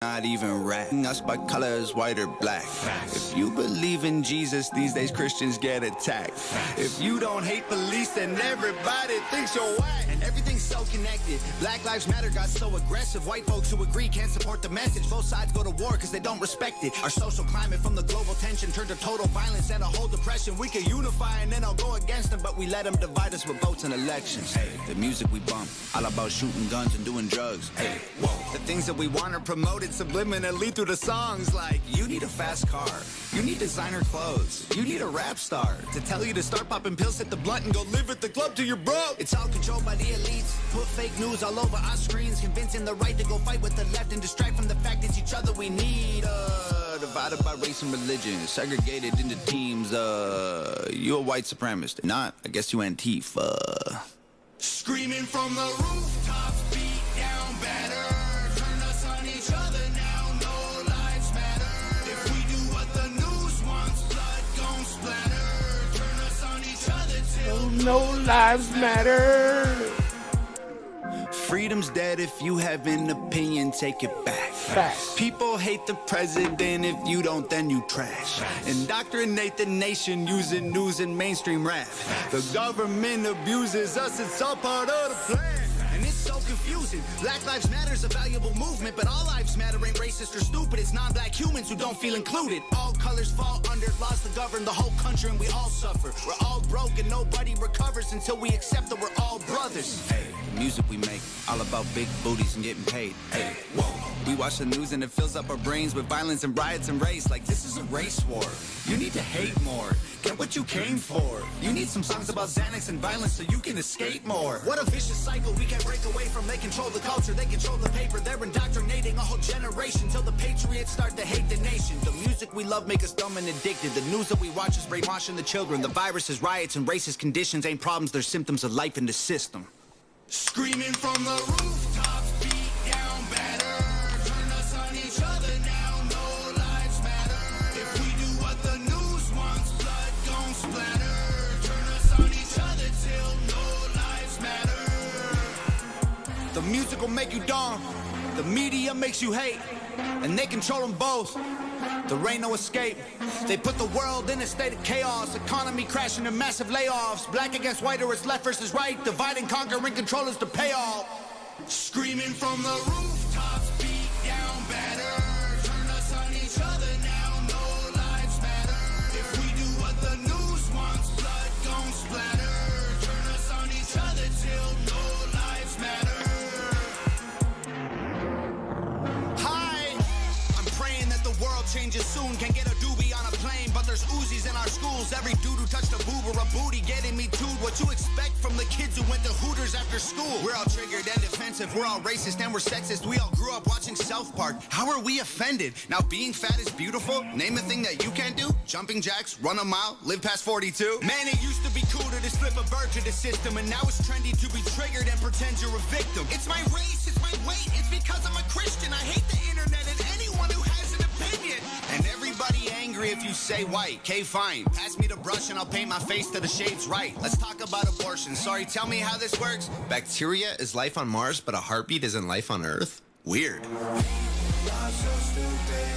Not even ratting us by colors, white or black. If you believe in Jesus, these days Christians get attacked. If you don't hate police, then everybody thinks you're whack. And everything's so connected. Black Lives Matter got so aggressive. White folks who agree can't support the message. Both sides go to war because they don't respect it. Our social climate from the global tension turned to total violence and a whole depression. We can unify and then I'll go against them, but we let them divide us with votes and elections. Hey, the music we bump, all about shooting guns and doing drugs. Hey, whoa, the things that we want are promoted subliminally through the songs like, you need a fast car, you need designer clothes, you need a rap star to tell you to start popping pills, hit the blunt and go live at the club till you're broke. It's all controlled by the elites, put fake news all over our screens, convincing the right to go fight with the left and distract from the fact it's each other we need. Divided by race and religion, segregated into teams. You a white supremacist? Not, I guess you Antifa. Screaming from the rooftops, beat down better. Turn us on each other now, no lives matter. If we do what the news wants, blood gon' splatter. Turn us on each other till no lives matter. Freedom's dead. If you have an opinion, take it back. Facts. People hate the president. If you don't, then you trash. Indoctrinate the nation using news and mainstream rap. The government abuses us. It's all part of the plan. And it's so confusing. Black Lives Matter is a valuable movement, but all lives matter ain't racist or stupid. It's non-black humans who don't feel included. All colors fall under laws to govern the whole country, and we all suffer. We're all broke and nobody recovers until we accept that we're all brothers. Hey, the music we make, all about big booties and getting paid. Hey, whoa. We watch the news and it fills up our brains with violence and riots and race. Like this is a race war. You need to hate more. Get what you came for. You need some songs about Xanax and violence so you can escape more. What a vicious cycle we can't break away from. They control the culture, they control the paper. They're indoctrinating a whole generation till the patriots start to hate the nation. The music we love make us dumb and addicted. The news that we watch is brainwashing the children. The viruses, riots, and racist conditions ain't problems. They're symptoms of life in the system. Screaming from the rooftops, beat down better. Turn us on each other now, no lives matter. If we do what the news wants, blood gon' splatter. Turn us on each other till no lives matter. The music will make you dumb, the media makes you hate, and they control them both. There ain't no escape. They put the world in a state of chaos. Economy crashing and massive layoffs. Black against white or it's left versus right. Divide and conquer and control is the payoff. Screaming from the rooftops, beat down better. Turn us on each other now, no lives matter. If we do what the news wants, blood gon' splatter. Turn us on each other till no lives matter. Hi, I'm praying that the world changes soon. Can get a doobie on a plane, but there's Uzis in our schools. Every dude who touched a boob or a booty getting me tooed. What you expect from the kids who went to Hooters after school? We're all triggered and defensive. We're all racist and we're sexist. We all grew up watching South Park. How are we offended? Now being fat is beautiful. Name a thing that you can't do. Jumping jacks, run a mile, live past 42. Man, it used to be cool to just flip a bird to the system, and now it's trendy to be triggered and pretend you're a victim. It's my race, it's my weight, it's because I'm a Christian. I hate the internet and anyone who has an opinion. And everybody angry if you say white. Okay, fine. Pass me the brush and I'll paint my face to the shades right. Let's talk about abortion. Sorry, tell me how this works. Bacteria is life on Mars, but a heartbeat isn't life on Earth? Weird. Y'all so stupid.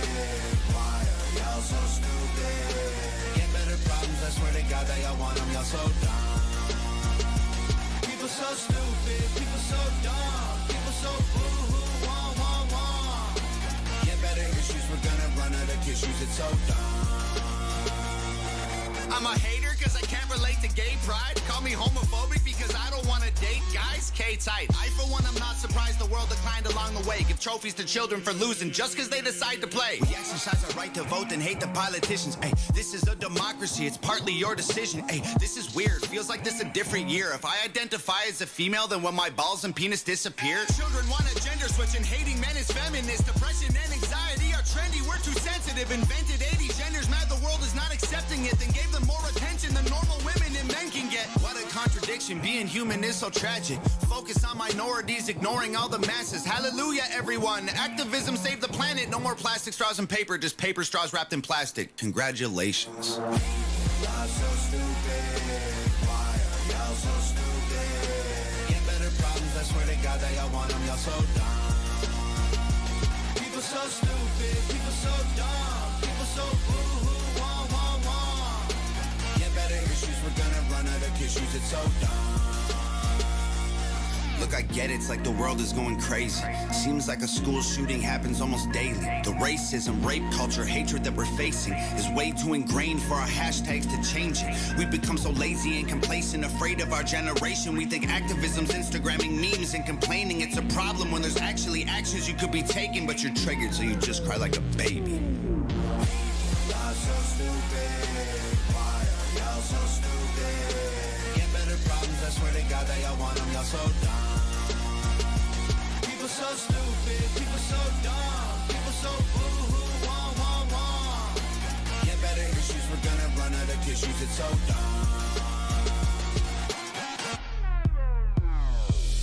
Why are y'all so stupid? Get better problems, I swear to God that y'all want them. Y'all so dumb. People so stupid. People so dumb. People so boo-hoo, wah, wah, wah. Get better issues, we're gonna run out of tissues. It's so dumb. I'm a hater because I can't relate to gay pride. Call me homophobic because I don't want to date guys. K-tight. I, for one, I'm not surprised the world declined along the way. Give trophies to children for losing just because they decide to play. We exercise our right to vote and hate the politicians. Ay, this is a democracy. It's partly your decision. Ay, this is weird. Feels like this a different year. If I identify as a female, then when my balls and penis disappear. Children want a gender switch and hating men is feminist. Depression and anxiety are trendy. We're too sensitive. Invented 80 genders. Mad the world is not accepting it. Then gave them more attention than normal women and men can get. What a contradiction, being human is so tragic. Focus on minorities, ignoring all the masses. Hallelujah, everyone. Activism saved the planet. No more plastic straws and paper, just paper straws wrapped in plastic. Congratulations. Y'all so stupid. Why are y'all so stupid? Get better problems, I swear to God that y'all want them. Y'all so dumb. People People so stupid, people so dumb, people so boo-hoo, wah. Get better issues, we're gonna run out of tissues, it's so dumb. Look, I get it, it's like the world is going crazy. Seems like a school shooting happens almost daily. The racism, rape culture, hatred that we're facing is way too ingrained for our hashtags to change it. We've become so lazy and complacent, afraid of our generation. We think activism's Instagramming memes and complaining. It's a problem when there's actually actions you could be taking, but you're triggered, so you just cry like a baby. Y'all so stupid, why are y'all so stupid? Get better problems, I swear to God that y'all want them, y'all so dumb. People so stupid, people so dumb, people so boo-hoo, wah. Get better issues, we're gonna run out of tissues, it's so dumb.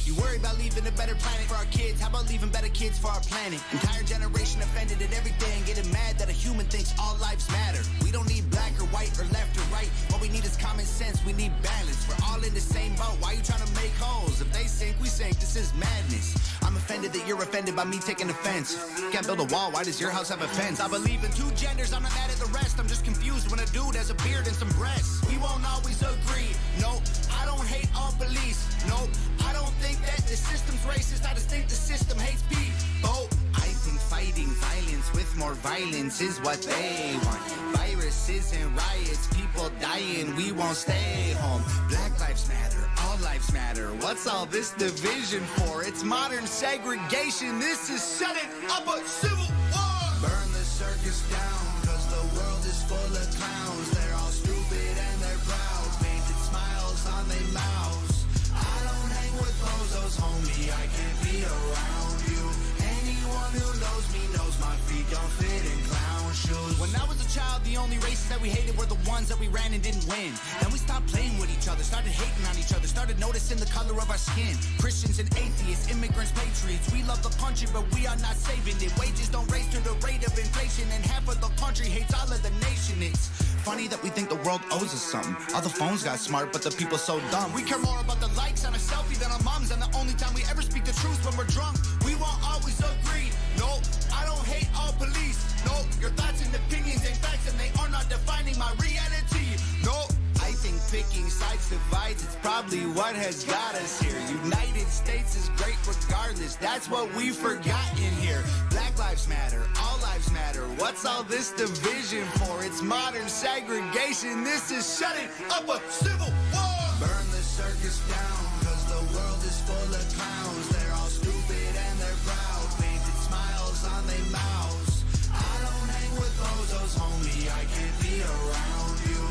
You worry about leaving a better planet for our kids. How about leaving better kids for our planet? Entire generation offended at everything, getting mad that a human thinks all lives matter. We don't need black or white or left or right. What we need is common sense, we need balance. We're all in the same boat, why you trying to make holes? If they sink, we sink, this is madness. I'm offended that you're offended by me taking offense. Can't build a wall, why does your house have a fence? I believe in two genders, I'm not mad at the rest. I'm just confused when a dude has a beard and some breasts. We won't always agree, nope. I don't hate all police, nope. I don't think that the system's racist, I just think the system hates people. I think fighting violence with more violence is what they want. Viruses and riots, people dying, we won't stay home. Black lives matter, all lives matter. What's all this division for? It's modern segregation, this is setting up a civil war. Burn the circus down, cause the world is full of clowns. They're all stupid and they're proud, painted smiles on their mouths. I don't hang with bozos, homie, I can't be around you. Anyone who knows me knows my feet don't fit in clown shoes. When I was a child, the only races that we hated were the ones that we ran and didn't win. Then we stopped playing with each other, started hating on each other, started noticing the color of our skin. Christians and atheists, immigrants, patriots, we love the country, but we are not saving it. Wages don't raise to the rate of inflation, and half of the country hates all of the nation. It's funny that we think the world owes us something. All the phones got smart, but the people so dumb. We care more about the likes on a selfie than our moms, and the only time we ever speak the truth when we're drunk. We won't always agree, nope. I don't hate all police, nope. Your thoughts and opinions ain't facts, and they are not defining my reality, nope. I think picking sides divides, it's probably what has got us here. United States is great regardless, that's what we've forgotten here. Black lives matter, all lives matter. What's all this division for? It's modern segregation, this is shutting up a civil war. Burn the circus down, cause the world is full of clowns. They're all stupid and they're proud, painted smiles on their mouths. I don't hang with bozos, homie, I can't be around you.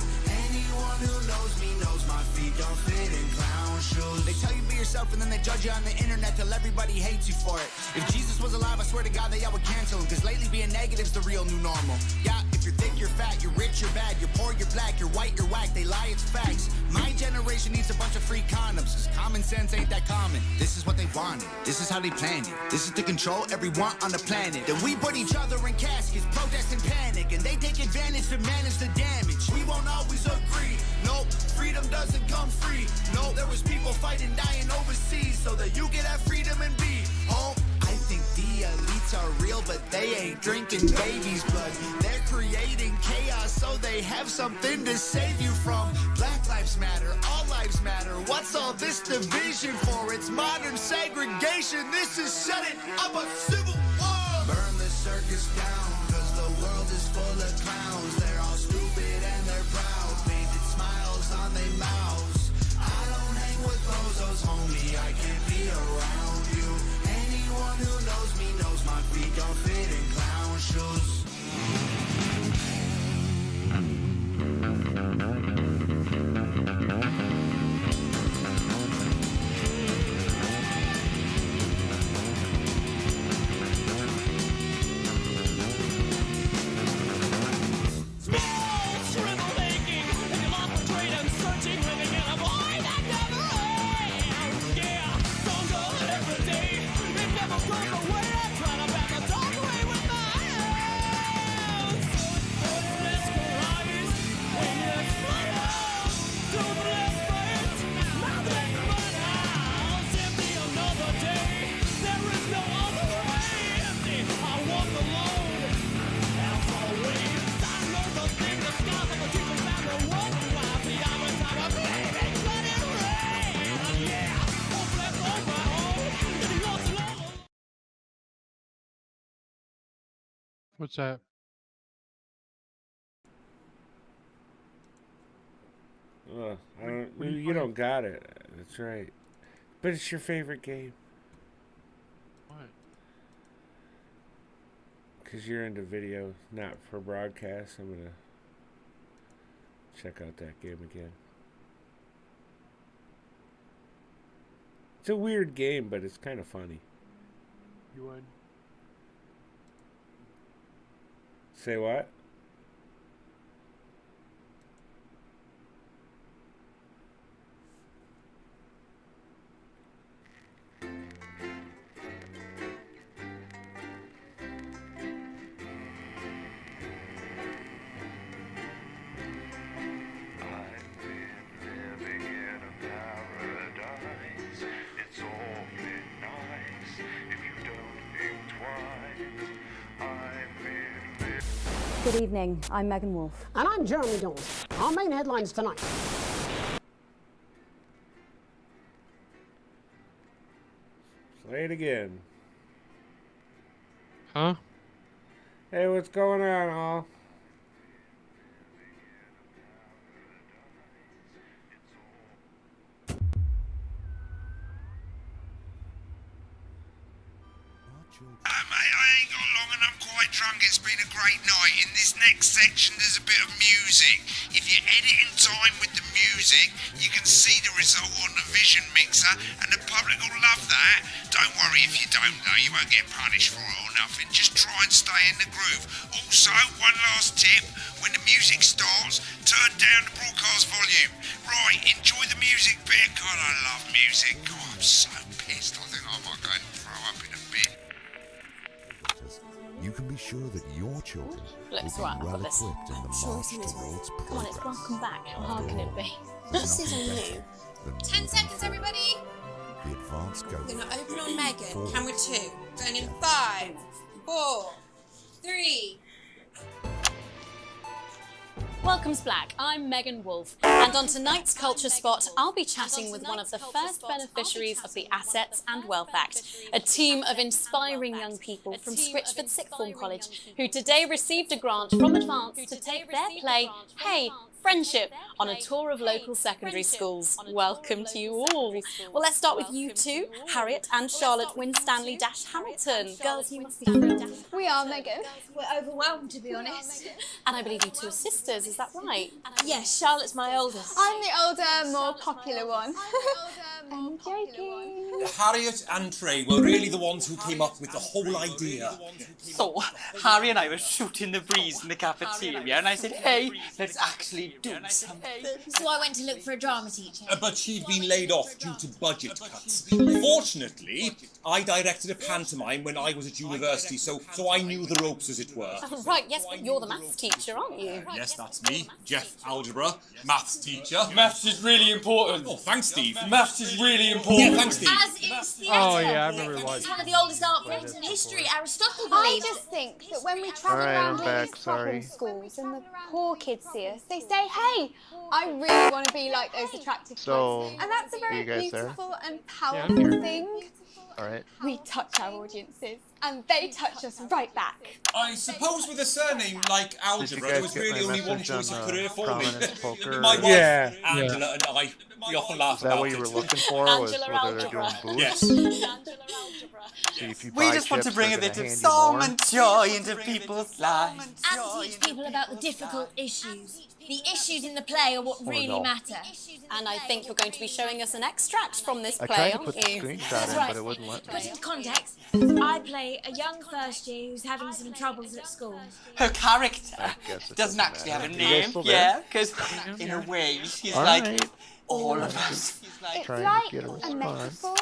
Anyone who knows me knows my feet don't fit in clown shoes. They tell you be yourself and then they judge you on the internet till everybody hates you for it. If Jesus was alive, I swear to God that y'all would cancel him, cause lately being negative's the real new normal. Yeah, if you're thick, you're fat, you're rich, you're bad, you're poor, you're black, you're white, you're whack, they lie, it's facts. My generation needs a bunch of free condoms, cause common sense ain't that common. This is what they wanted, this is how they planned it. This is to control everyone on the planet. Then we put each other in caskets, protest and panic, and they take advantage to manage the damage. We won't always agree, nope. Freedom doesn't come free, nope. There was people fighting, dying overseas, so that you can have freedom and be home. I think the elites are real, but they ain't drinking babies' blood. They're creating chaos so they have something to save you from. Black lives matter, all lives matter. What's all this division for? It's modern segregation, this is setting up a civil war. Burn the circus down, cause the world is full of clowns. They're all stupid and they're proud, painted smiles on their mouths. I don't hang with bozos, homie, I can't be around you. Anyone who knows me knows my feet don't fit in clown shoes. What's that? I don't. What are you You don't playing? got it. That's right. But it's your favorite game What? because you're into video, not for broadcast. I'm gonna check out that game again. It's a weird game, but it's kind of funny. You would? Say what? Good evening, I'm Megan Wolf. And I'm Jeremy Dawes. Our main headlines tonight. Play it again. Huh? Hey, what's going on, all? Mate, I ain't got long and I'm quite drunk. It's been a great night. In this next section, there's a bit of music. If you edit in time with the music, you can see the result on the vision mixer, and the public will love that. Don't worry if you don't, though. You won't get punished for it or nothing. Just try and stay in the groove. Also, one last tip. When the music starts, turn down the broadcast volume. Right, enjoy the music bit. God, I love music. God, I'm so pissed. I think I might go and throw up in a bit. You can be sure that your children Looks will right, be I've well got this. equipped in the march towards Come on, it's progress. welcome back. How hard can it be? This is new. 10 seconds, everybody. The advanced go. We're going to open on Megan. Forward. Camera 2. Going in 5, 4, 3. Welcome's Black, I'm Megan Wolf, and on tonight's Culture Spot, I'll be chatting with one of the first beneficiaries of the Assets and Wealth Act, a team of inspiring young people from Scritchford Sixth Form College, who today received a grant from Advance to take their play, Hey, Friendship, on a tour of local secondary schools. Welcome to you all. Well, let's start with you two, Harriet and Charlotte Winstanley-Hamilton. Girls, you must be thrilled. We are, Megan. We're overwhelmed, to be honest. And I believe you two are sisters, is that right? Yes, Charlotte's my oldest. I'm the older, more popular one. I'm joking. Harriet and Trey were really the ones who came up with the whole idea. So, Harry and I were shooting the breeze in the cafeteria, and I said, hey, let's actually do something. So I went to look for a drama teacher. But she'd been laid off due to budget cuts. Fortunately, I directed a pantomime when I was at university, so I knew the ropes, as it were. Oh, right, yes, but you're the maths teacher, aren't you? Yes, that's me, Jeff Algebra, maths teacher. Maths is really important. Oh, thanks, Steve. Maths is really important. Yeah, thanks, Steve. As is theatre. Oh yeah, I remember watching. It's one of the oldest art forms in history. Aristotle I believed. just think that when we travel Alright, around I'm all back, these sorry. problem schools and the poor kids see us, they say, hey, I really want to be like those attractive So, kids. And that's a are very you guys there? beautiful and Yeah, I'm here. powerful thing. Alright. We touch our audiences and they touch us right back. I suppose with a surname like Algebra, there was get really my only one message choice on, of career for me. prominence poker? My wife, Yeah. Angela, and I, we often laugh Is that about what you it. were looking for? Was Angela whether they're doing Algebra. booths? Yes. Angela Algebra. So if you We buy just want to chips, bring a they're bit gonna of hand you song more? and joy into people's lives. And teach people about the difficult issues. The issues in the play are what really no. matter. And I think you're going to be showing us an extract from this I play, tried to aren't put the you? screenshot in, right. but it wouldn't let Put me. into context, I play a young first year who's having some troubles at school. Her character I guess it doesn't actually have a matter. You guys name, still there? yeah, because in a way she's like Alright. all of us. It's Trying to like get a a response. metaphor.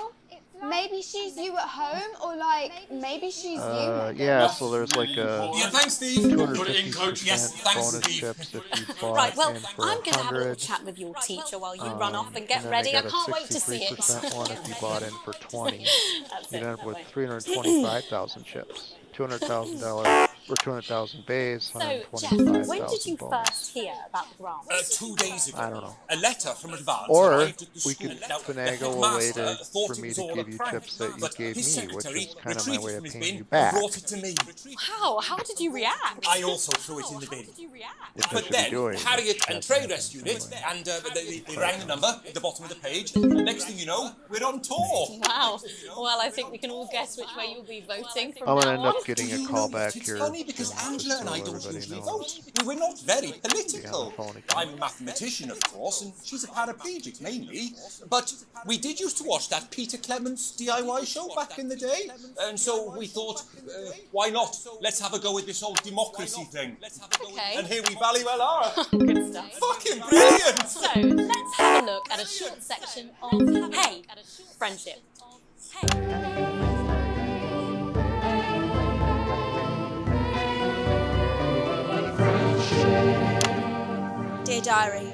Maybe she's you at home, or like maybe she's you. Yeah, so there's like a Yeah, thanks, Steve. 250% Yes, thanks, bonus Steve. chips if you bought Right, well, in for I'm going to have a little 100. chat with your teacher while you run off and get then ready. they I got a can't wait to see it. 63% one if you bought in for 20. That's You'd it, end up with lovely. 325,000 chips. $200,000 or 200,000 base, So, Jeff, 125,000 when did you bonus. first hear about the grant? 2 days ago. I don't know. A letter from Advance Or arrived at the we school. could Now, the finagle a way headmaster to, thought for it me was to all give a you prank, chips that you but gave his me, which secretary is kind of my retrieved way it of from his paying bin you and back. brought it to me. Wow, how did you react? I also threw it in the bin. Which I But should be then doing. Harriet and That's Trey nothing rescued it, somewhere. and they rang the number at the bottom of the page. And next thing you know, we're on tour. Wow. Well, I think we can all guess which way you'll be voting from I'm now gonna end up on. getting a You call know back what? It's here. funny because soon, Angela just and so I don't everybody usually knows. vote. We're not very Be on political. the phone again. I'm a mathematician, of course, and she's a paraplegic mainly. But we did used to watch that Peter Clements DIY show back in the day, and so we thought, why not? Let's have a go with this whole democracy thing. Okay. And here we bally well are. Good stuff. Fucking brilliant! So, let's have a look at a short section of Hey, Friendship. Dear Diary.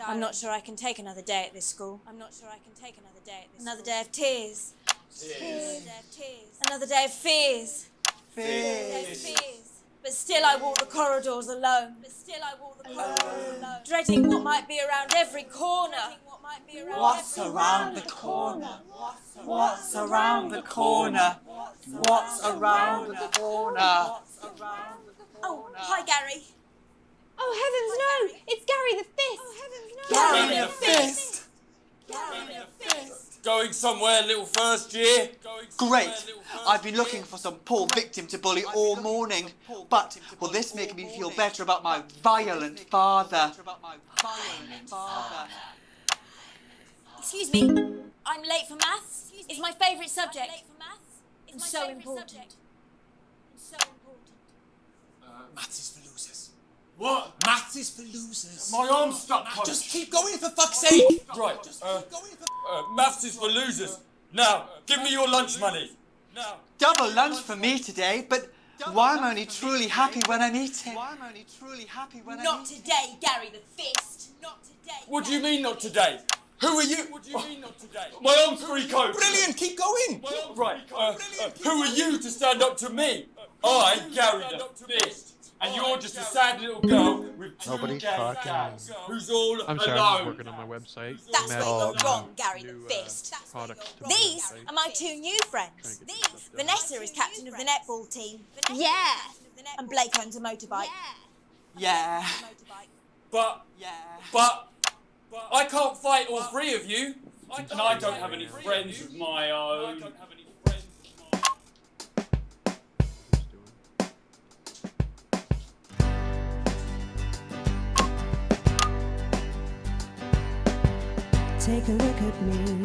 I'm not sure I can take another day at this school. Another day of tears. Another day of fears. But still I walk the corridors alone. Dreading what might be around every corner. What's around the corner? What's around the corner? What's around the corner? Oh, hi Gary. Oh, heavens no! It's Gary the Fist! Gary the Fist! Going somewhere, little first year? Great! I've been looking for some poor victim to bully all morning, but will this make me feel better about my violent father? Excuse me, I'm late for maths. It's my favourite subject. It's so important. Maths is for losers. What? Maths is for losers. My arm's stuck, coach. Just keep going for fuck's sake. Right, maths is for losers. Now, give me your lunch money. Now. Double lunch for me today, but why am I only truly happy when I'm eating? Not today, Gary the Fist. Not today. What do you mean not today? Who are you? What do you mean not today? My arm's free, coach. Brilliant, keep going. Right, who are you to stand up to me? I, Gary the Fist. And you're just a sad little girl with two Nobody's gay talking. dads who's all I'm sorry, alone. I'm working on my website. That's where Oh, you're wrong, Gary the Fist. Products to These my are my two new friends. Vanessa is captain of the netball team. Yeah! And Blake owns a motorbike. Yeah. But I can't fight all three of you. And I don't have any friends of my own. Take a look at me.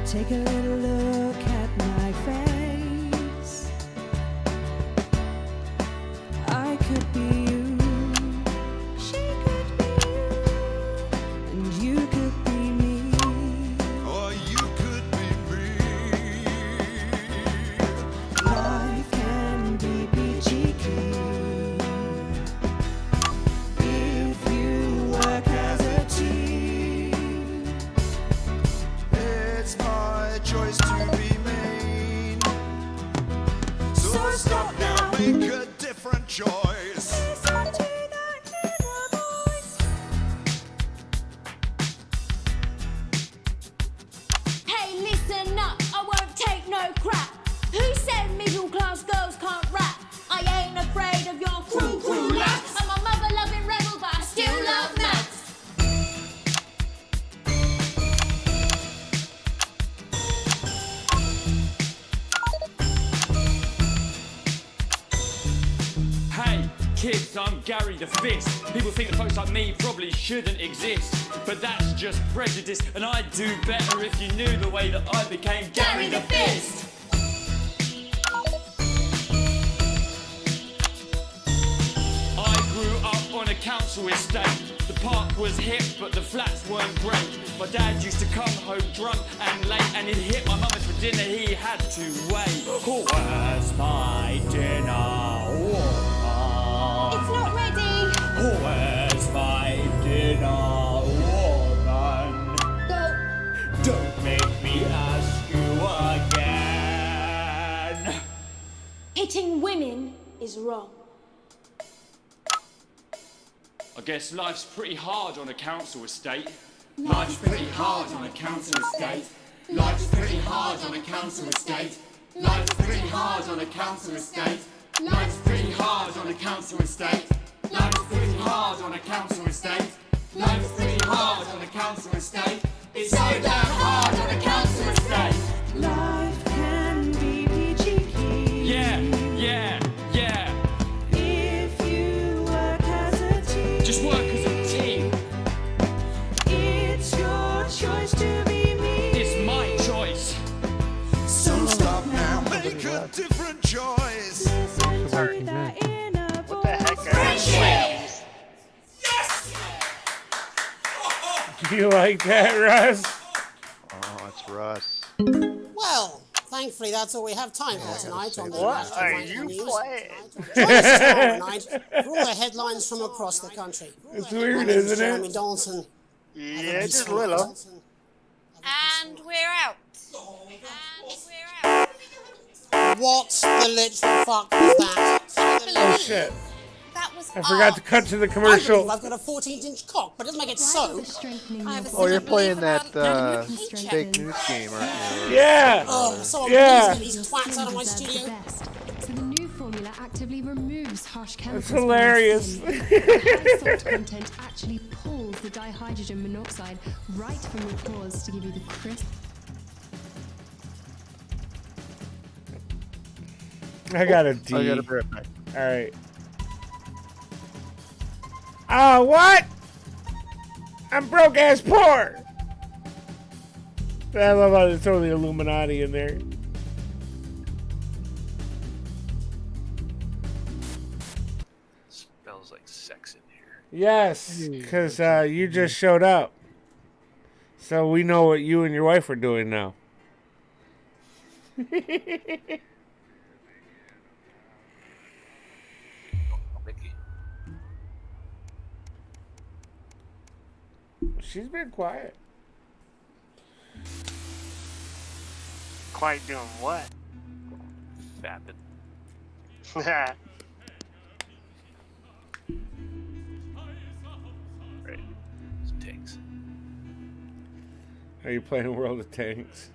Take a little look at my face. I could be you. She could be you. And you could be me. Or you could be me. Life can be peachy keen if you work as a team. It's my choice to be mean. So stop now, make a different choice. Hey, listen up, I won't take no crap. Who said middle class girls can't rap? I ain't afraid of your cruel lads. I'm a mother loving rebel, but I still love maths. Hey, kids, I'm Gary the Fist. People think that folks like me probably shouldn't exist. But that's just prejudice, and I'd do better if you knew the way that I became Gary the Fist. I grew up on a council estate. The park was hip, but the flats weren't great. My dad used to come home drunk and late, and he'd hit my mum for dinner, he had to wait. Where's my dinner, woman? It's not ready. Where's my dinner, woman? Go. Don't make me ask you again. winning is wrong. I guess life's pretty hard on a council estate. Life's pretty hard on a council estate. Life's pretty hard on a council estate. Life's pretty hard on a council estate. Life's pretty hard on a council estate. Life's pretty hard on a council estate. Life's pretty hard on a council estate. It's so damn hard on a council estate. Life can be peachy keen. Yeah, yeah, yeah. If you work as a team. Just work as a team. It's your choice to be me. It's my choice. So stop now, Make a different choice. listen to that inner What the heck, guys? Friendship. Do you like that, Russ? Oh, it's Russ. Well, thankfully that's all we have time for tonight on the What National are Vital you News. playing? Join us tomorrow night for all the headlines from across the country. It's My weird, name is isn't Jeremy it? Dalton. Yeah, just a little. And we're out. What the literal fuck was that? Oh shit. That was I forgot to cut to the commercial. I've got a 14-inch cock, but it doesn't make it so. Oh, you're playing that fake news game, aren't you? Yeah. Oh, someone Yeah. please get these twats out of my studio. So the new formula actively removes harsh chemicals. That's hilarious. From the skin. The high salt content actually pulls the dihydrogen monoxide right from your pores to give you the crisp. I got a D. I got a rip back. All right. What? I'm broke ass poor. I love how they throw the Illuminati in there. Smells like sex in here. Yes, because you just showed up. So we know what you and your wife are doing now. Mickey. She's been quiet. Quite doing what? Fapping. Yeah. Right. Some tanks. Are you playing World of Tanks?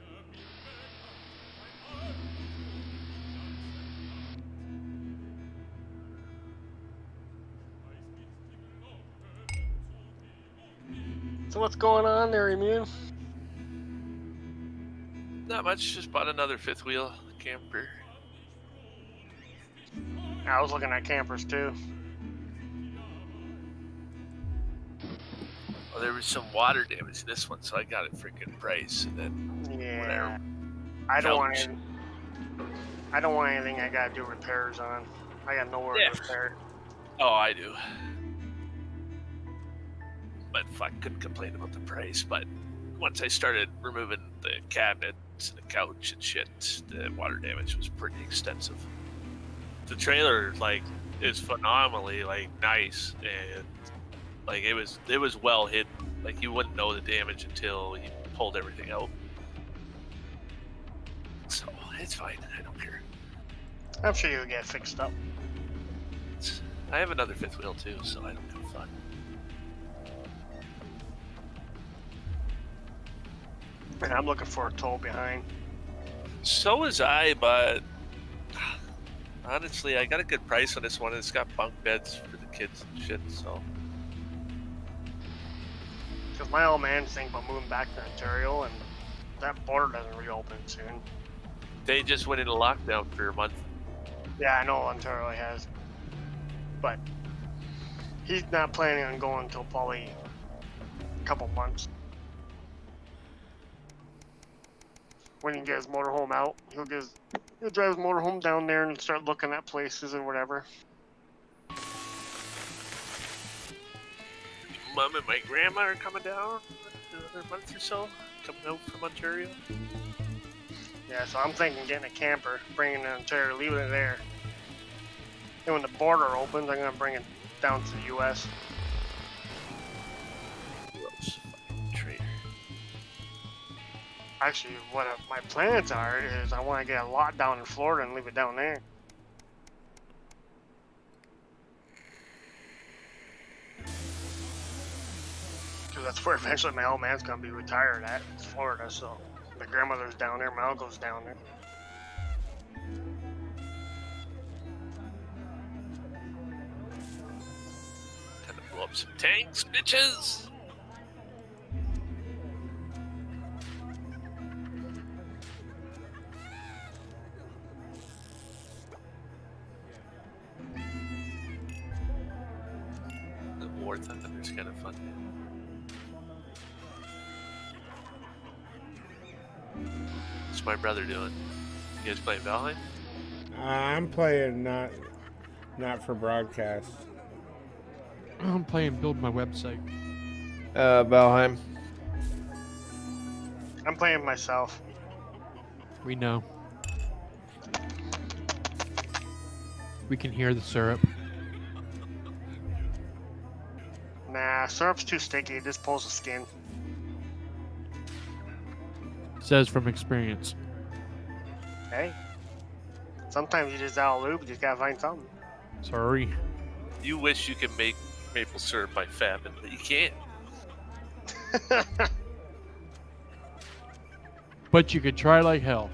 So what's going on there, Immune? Not much, just bought another fifth wheel camper. I was looking at campers too. Well, there was some water damage in this one, so I got it freaking priced. And then Yeah. whatever. I don't want Ouch. any, I don't want anything I gotta do repairs on. I got nowhere Yeah. to repair. Oh, I do. But I couldn't complain about the price. But once I started removing the cabinets and the couch and shit, the water damage was pretty extensive. The trailer, like, is phenomenally, like, nice, and like it was well hidden. Like, you wouldn't know the damage until you pulled everything out. So it's fine. I don't care. I'm sure you'll get fixed up. I have another fifth wheel too, so I don't give a fuck. And I'm looking for a tow behind. So was I, but honestly, I got a good price on this one. It's got bunk beds for the kids and shit, so. Because my old man's thinking about moving back to Ontario, and that border doesn't reopen soon. They just went into lockdown for a month. Yeah, I know Ontario has. But he's not planning on going until probably a couple months. When he gets his motorhome out, he'll drive his motorhome down there and start looking at places and whatever. Mom and my grandma are coming down in another month or so, coming out from Ontario. Yeah, so I'm thinking getting a camper, bringing it to Ontario, leaving it there. And when the border opens, I'm gonna bring it down to the U.S. Gross fucking traitor. Actually, what my plans are is I want to get a lot down in Florida and leave it down there. That's where eventually my old man's gonna be retired at. It's Florida, so my grandmother's down there, my uncle's down there. Time to blow up some tanks, bitches! The War Thunder's kind of fun. What's my brother doing? You guys playing Valheim? I'm playing not for broadcast. I'm playing Build My Website. Valheim. I'm playing myself. We know. We can hear the syrup. Nah, syrup's too sticky. It just pulls the skin. Says from experience. Hey. Sometimes you just out of loop. You just gotta find something. Sorry. You wish you could make maple syrup by famine, but you can't. But you could try like hell.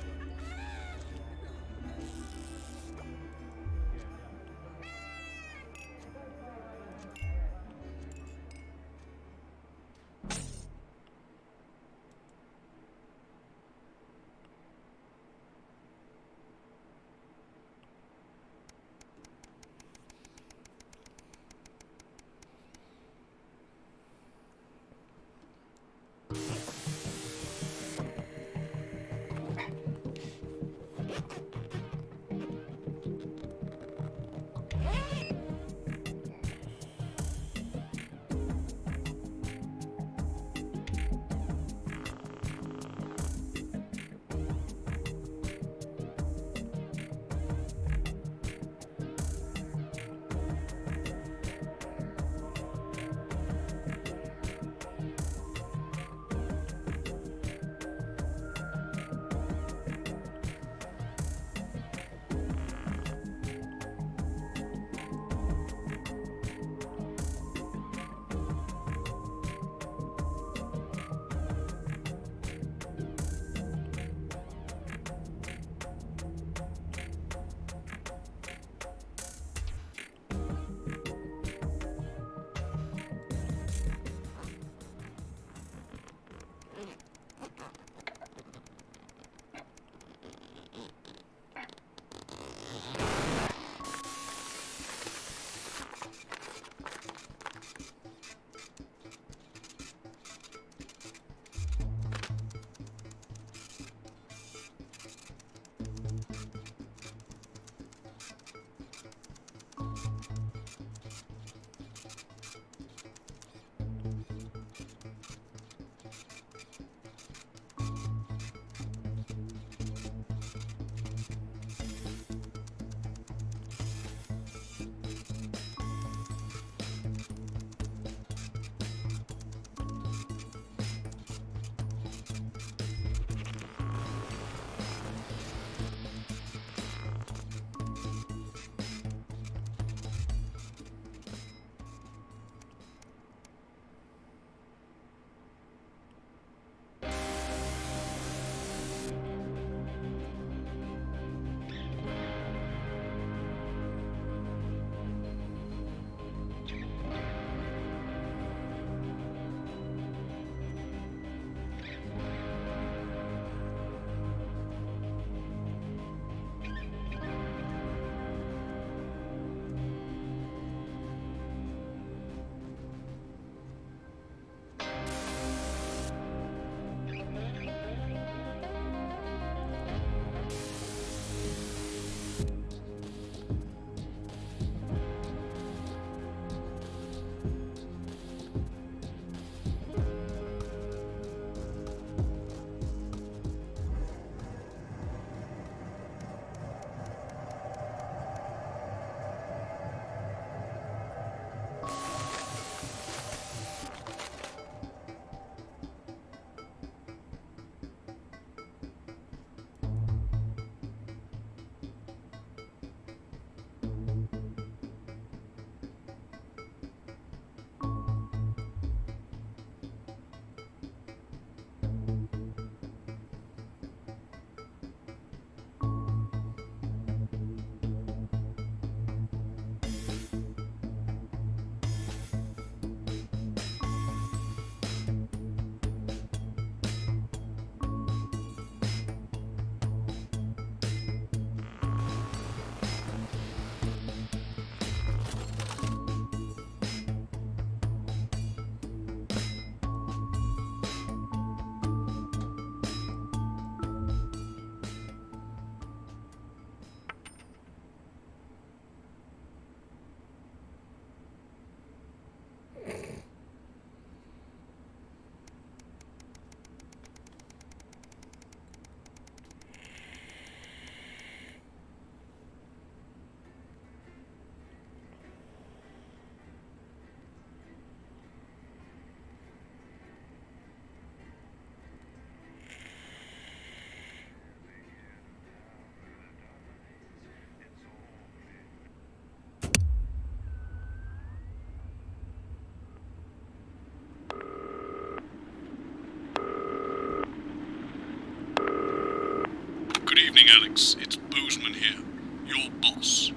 evening, Alex. It's Bozeman here, your boss.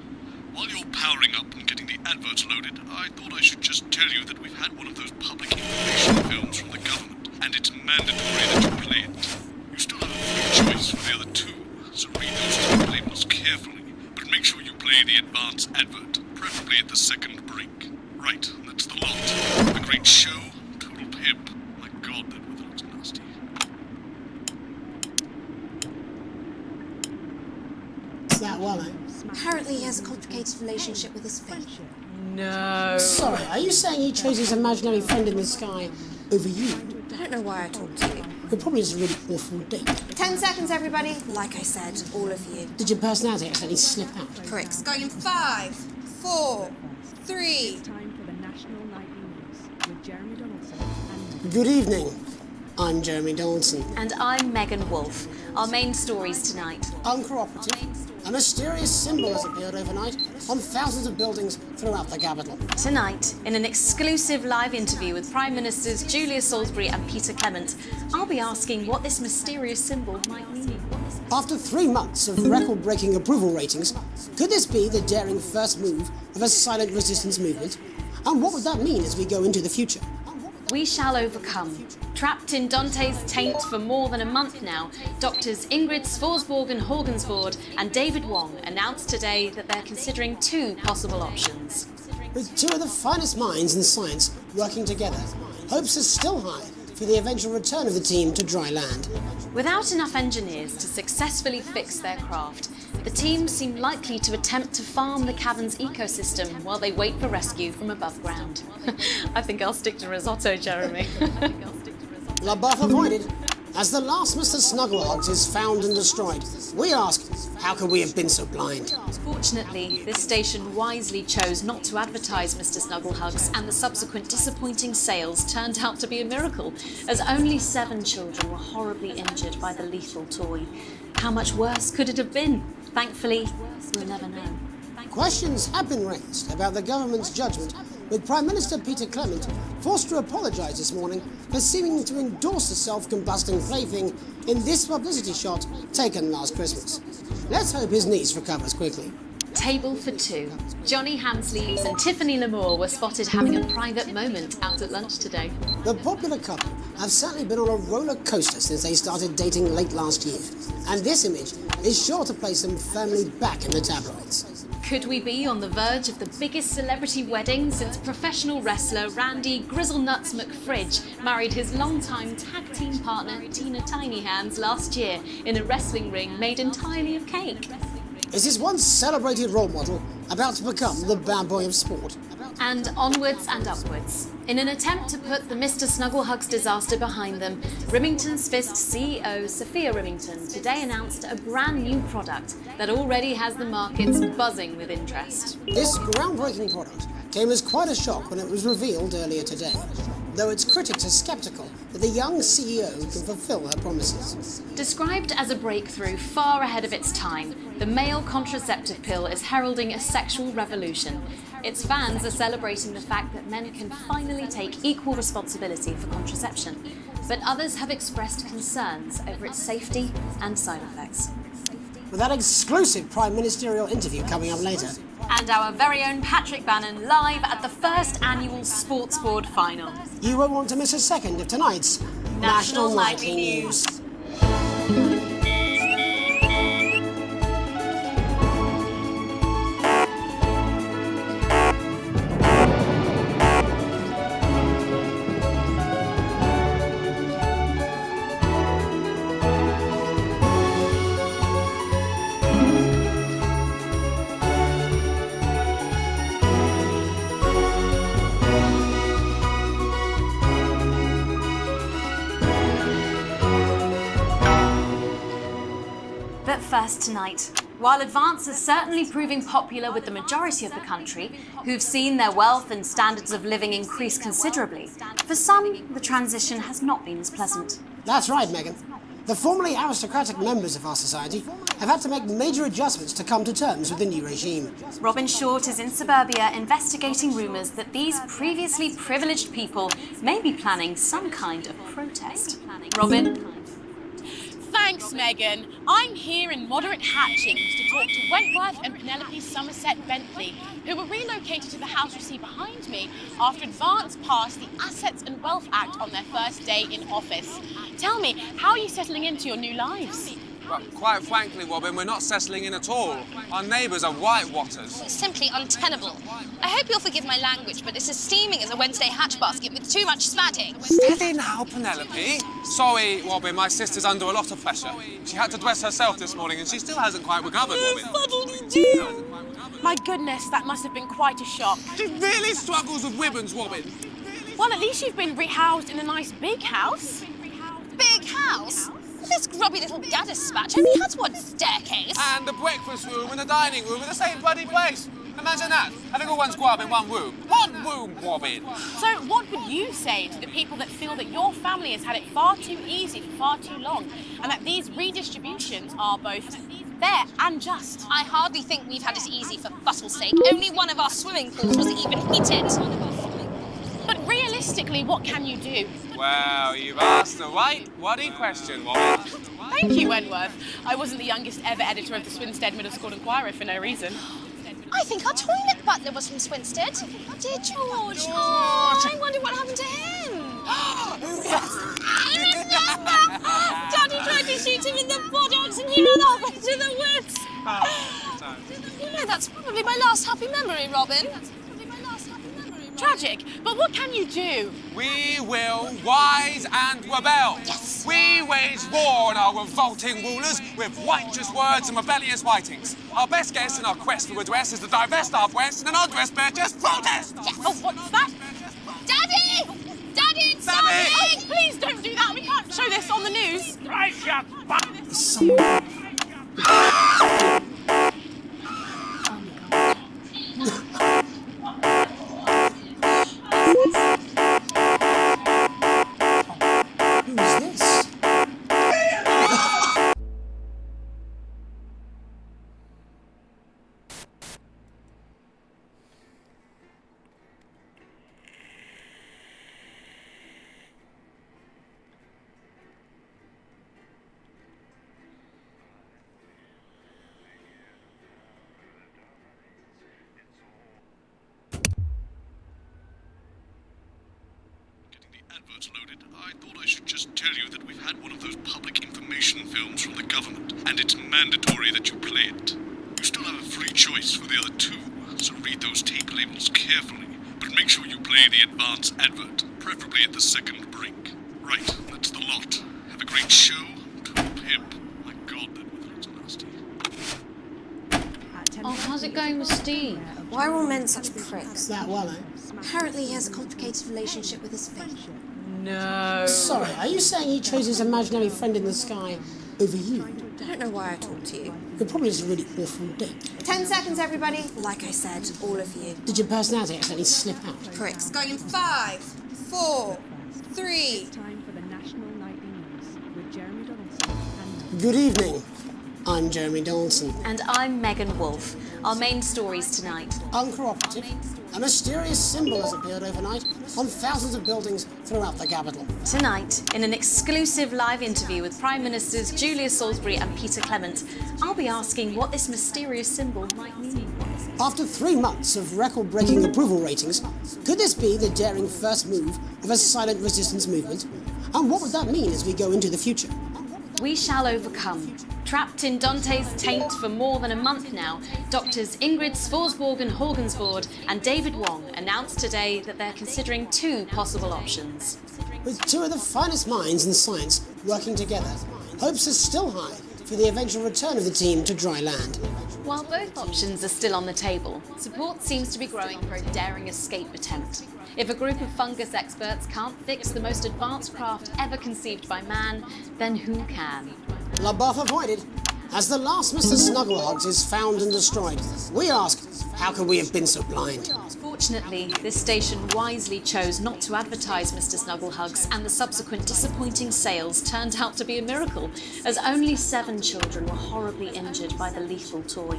While you're powering up and getting the adverts loaded, I thought I should just tell you that we've had one of those public information films from the government, and it's mandatory that you play it. You still have a free choice for the other two, so read those disclaimers carefully, but make sure you play the advance advert, preferably at the second break. Right, that's the lot. A great show, total pimp. My God, that weather looks nasty. That well, eh? Apparently he has a complicated relationship with his faith. No. Sorry, are you saying he chose his imaginary friend in the sky over you? I don't know why I talked to you. It probably is a really awful date. 10 seconds, everybody. Like I said, all of you. Did your personality accidentally slip out? Correct. Going in 5, 4, 3. Good evening. I'm Jeremy Donaldson. And I'm Megan Wolf. Our main stories tonight. Uncooperative. A mysterious symbol has appeared overnight on thousands of buildings throughout the capital. Tonight, in an exclusive live interview with Prime Ministers Julia Salisbury and Peter Clement, I'll be asking what this mysterious symbol might mean. After 3 months of record-breaking approval ratings, could this be the daring first move of a silent resistance movement? And what would that mean as we go into the future? We shall overcome. Trapped in Dante's taint for more than a month now, doctors Ingrid Svorsborg-Horgensvoord and David Wong announced today that they're considering 2 possible options. With 2 of the finest minds in science working together, hopes are still high for the eventual return of the team to dry land. Without enough engineers to successfully fix their craft, the team seem likely to attempt to farm the cavern's ecosystem while they wait for rescue from above ground. I think I'll stick to risotto, Jeremy. LaBeouf avoided. As the last Mr. Snugglehogs is found and destroyed, we ask, how could we have been so blind? Fortunately, this station wisely chose not to advertise Mr. Snugglehugs, and the subsequent disappointing sales turned out to be a miracle, as only 7 children were horribly injured by the lethal toy. How much worse could it have been? Thankfully, we'll never know. Questions have been raised about the government's judgment, with Prime Minister Peter Clement forced to apologise this morning for seeming to endorse the self-combusting plaything in this publicity shot taken last Christmas. Let's hope his niece recovers quickly. Table for 2. Johnny Hamsleeves and Tiffany Lamore were spotted having a private moment out at lunch today. The popular couple have certainly been on a roller coaster since they started dating late last year, and this image is sure to place them firmly back in the tabloids. Could we be on the verge of the biggest celebrity wedding since professional wrestler Randy Grizzlenuts McFridge married his longtime tag team partner Tina Tiny Hands last year in a wrestling ring made entirely of cake? Is this once celebrated role model about to become the bad boy of sport? And onwards and upwards. In an attempt to put the Mr. Snugglehugs disaster behind them, Remington's Fist CEO Sophia Remington today announced a brand new product that already has the markets buzzing with interest. This groundbreaking product came as quite a shock when it was revealed earlier today, though its critics are sceptical that the young CEO can fulfill her promises. Described as a breakthrough far ahead of its time, the male contraceptive pill is heralding a sexual revolution. Its fans are celebrating the fact that men can finally take equal responsibility for contraception, but others have expressed concerns over its safety and side effects. With that exclusive Prime Ministerial interview coming up later. And our very own Patrick Bannon live at the first annual Sports Board final. You won't want to miss a second of tonight's National Nightly News. But first tonight, while Advance is certainly proving popular with the majority of the country, who've seen their wealth and standards of living increase considerably, for some, the transition has not been as pleasant. That's right, Megan. The formerly aristocratic members of our society have had to make major adjustments to come to terms with the new regime. Robin Short is in suburbia investigating rumours that these previously privileged people may be planning some kind of protest. Robin? Thanks, Megan. I'm here in moderate hatchings to talk to Wentworth and Penelope Somerset Bentley, who were relocated to the house you see behind me after Advance passed the Assets and Wealth Act on their first day in office. Tell me, how are you settling into your new lives? Well, quite frankly, Robin, we're not settling in at all. Our neighbours are whitewatters. It's simply untenable. I hope you'll forgive my language, but it's as steaming as a Wednesday hatch basket with too much spatting. Steady now, Penelope. Sorry, Robin, my sister's under a lot of pressure. She had to dress herself this morning and she still hasn't quite recovered, Robin. My goodness, that must have been quite a shock. She really struggles with ribbons, Robin. Well, at least you've been rehoused in a nice big house. Big house? This grubby little gaddis spatch only has one staircase. And the breakfast room and the dining room in the same bloody place. Imagine that, having all one's grub in one room. One room, Robin. So what would you say to the people that feel that your family has had it far too easy for far too long, and that these redistributions are both fair and just? I hardly think we've had it easy for fussle's sake. Only one of our swimming pools was even heated. But realistically, what can you do? Well, you've asked the right bloody question, Robin. Thank you, Wentworth. I wasn't the youngest ever editor of the Swinstead Middle School Inquirer for no reason. I think our toilet butler was from Swinstead. Dear George. Oh, I wonder what happened to him. I remember! Daddy tried to shoot him in the buttocks and he ran off into the woods. You know, that's probably my last happy memory, Robin. Tragic, but what can you do? We will rise and rebel. Yes. We wage war on our revolting rulers with righteous words and rebellious writings. Our best guess in our quest for redress is to divest our breasts and an undress bear just protest. Yes. Oh, what's that? Daddy! Daddy, it's Daddy! something! Please don't do that. We can't show this on the news. Right, shut up. Who's this? Adverts loaded, I thought I should just tell you that we've had one of those public information films from the government, and it's mandatory that you play it. You still have a free choice for the other two, so read those tape labels carefully, but make sure you play the advance advert, preferably at the second break. Right, that's the lot. Have a great show. Total pimp. My God, that weather looks nasty. Oh, how's it going with Steve? Why are all men such pricks? That well, eh? Apparently he has a complicated relationship with his faith. No. Sorry, are you saying he chose his imaginary friend in the sky over you? I don't know why I talk to you. You're probably just a really awful dick. 10 seconds, everybody. Like I said, all of you. Did your personality accidentally slip out? Pricks. Going in 5, 4, 3. Good evening. I'm Jeremy Donaldson. And I'm Megan Wolf. Our main stories tonight. Uncooperative. A mysterious symbol has appeared overnight on thousands of buildings throughout the capital. Tonight, in an exclusive live interview with Prime Ministers Julia Salisbury and Peter Clement, I'll be asking what this mysterious symbol might mean. After 3 months of record-breaking approval ratings, could this be the daring first move of a silent resistance movement? And what would that mean as we go into the future? We shall overcome. Trapped in Dante's taint for more than a month now, doctors Ingrid Svorsborg Horgensvoord and David Wong announced today that they're considering 2 possible options. With 2 of the finest minds in science working together, hopes are still high for the eventual return of the team to dry land. While both options are still on the table, support seems to be growing for a daring escape attempt. If a group of fungus experts can't fix the most advanced craft ever conceived by man, then who can? LaBeouf avoided. As the last Mr. Snugglehugs is found and destroyed, we ask, how could we have been so blind? Fortunately, this station wisely chose not to advertise Mr. Snugglehugs, and the subsequent disappointing sales turned out to be a miracle, as only 7 children were horribly injured by the lethal toy.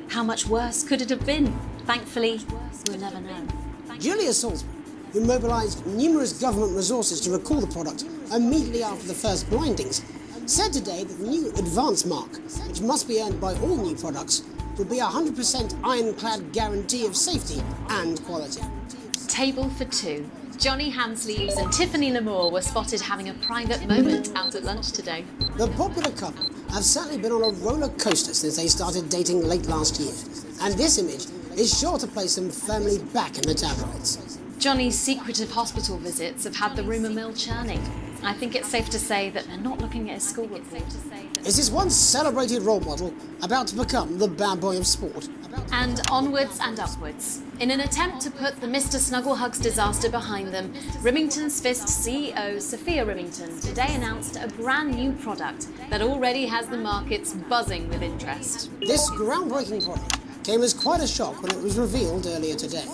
How much worse could it have been? Thankfully, we'll never know. Julia Salisbury, who mobilised numerous government resources to recall the product immediately after the first blindings, said today that the new Advance mark, which must be earned by all new products, will be a 100% ironclad guarantee of safety and quality. Table for two. Johnny Hansleaves and Tiffany Lamore were spotted having a private moment out at lunch today. The popular couple have certainly been on a roller coaster since they started dating late last year, and this image is sure to place them firmly back in the tabloids. Johnny's secretive hospital visits have had the rumour mill churning. I think it's safe to say that they're not looking at his school report. Is this once celebrated role model about to become the bad boy of sport? And onwards and upwards. In an attempt to put the Mr. Snugglehugs disaster behind them, Rimington's Fist CEO Sophia Rimington today announced a brand new product that already has the markets buzzing with interest. This groundbreaking product came as quite a shock when it was revealed earlier today,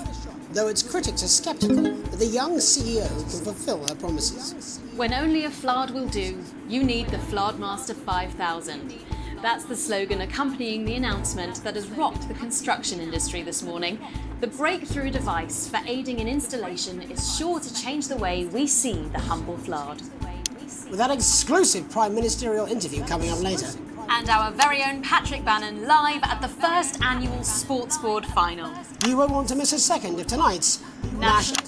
though its critics are sceptical that the young CEO can fulfill her promises. When only a Flard will do, you need the Flardmaster 5000. That's the slogan accompanying the announcement that has rocked the construction industry this morning. The breakthrough device for aiding in installation is sure to change the way we see the humble Flard. With that exclusive Prime Ministerial interview coming up later. And our very own Patrick Bannon live at the first annual Sports Board final. You won't want to miss a second of tonight's National.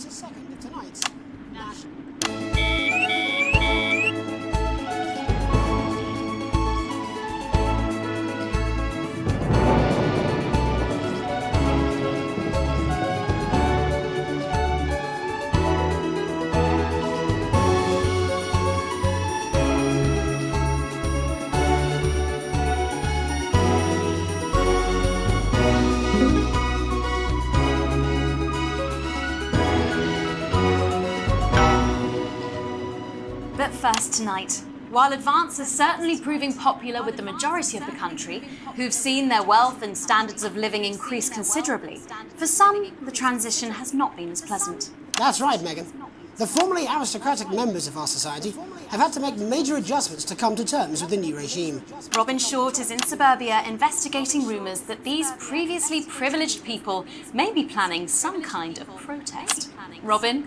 But first tonight, while Advance is certainly proving popular with the majority of the country, who've seen their wealth and standards of living increase considerably, for some, the transition has not been as pleasant. That's right, Megan. The formerly aristocratic members of our society have had to make major adjustments to come to terms with the new regime. Robin Short is in suburbia investigating rumours that these previously privileged people may be planning some kind of protest. Robin?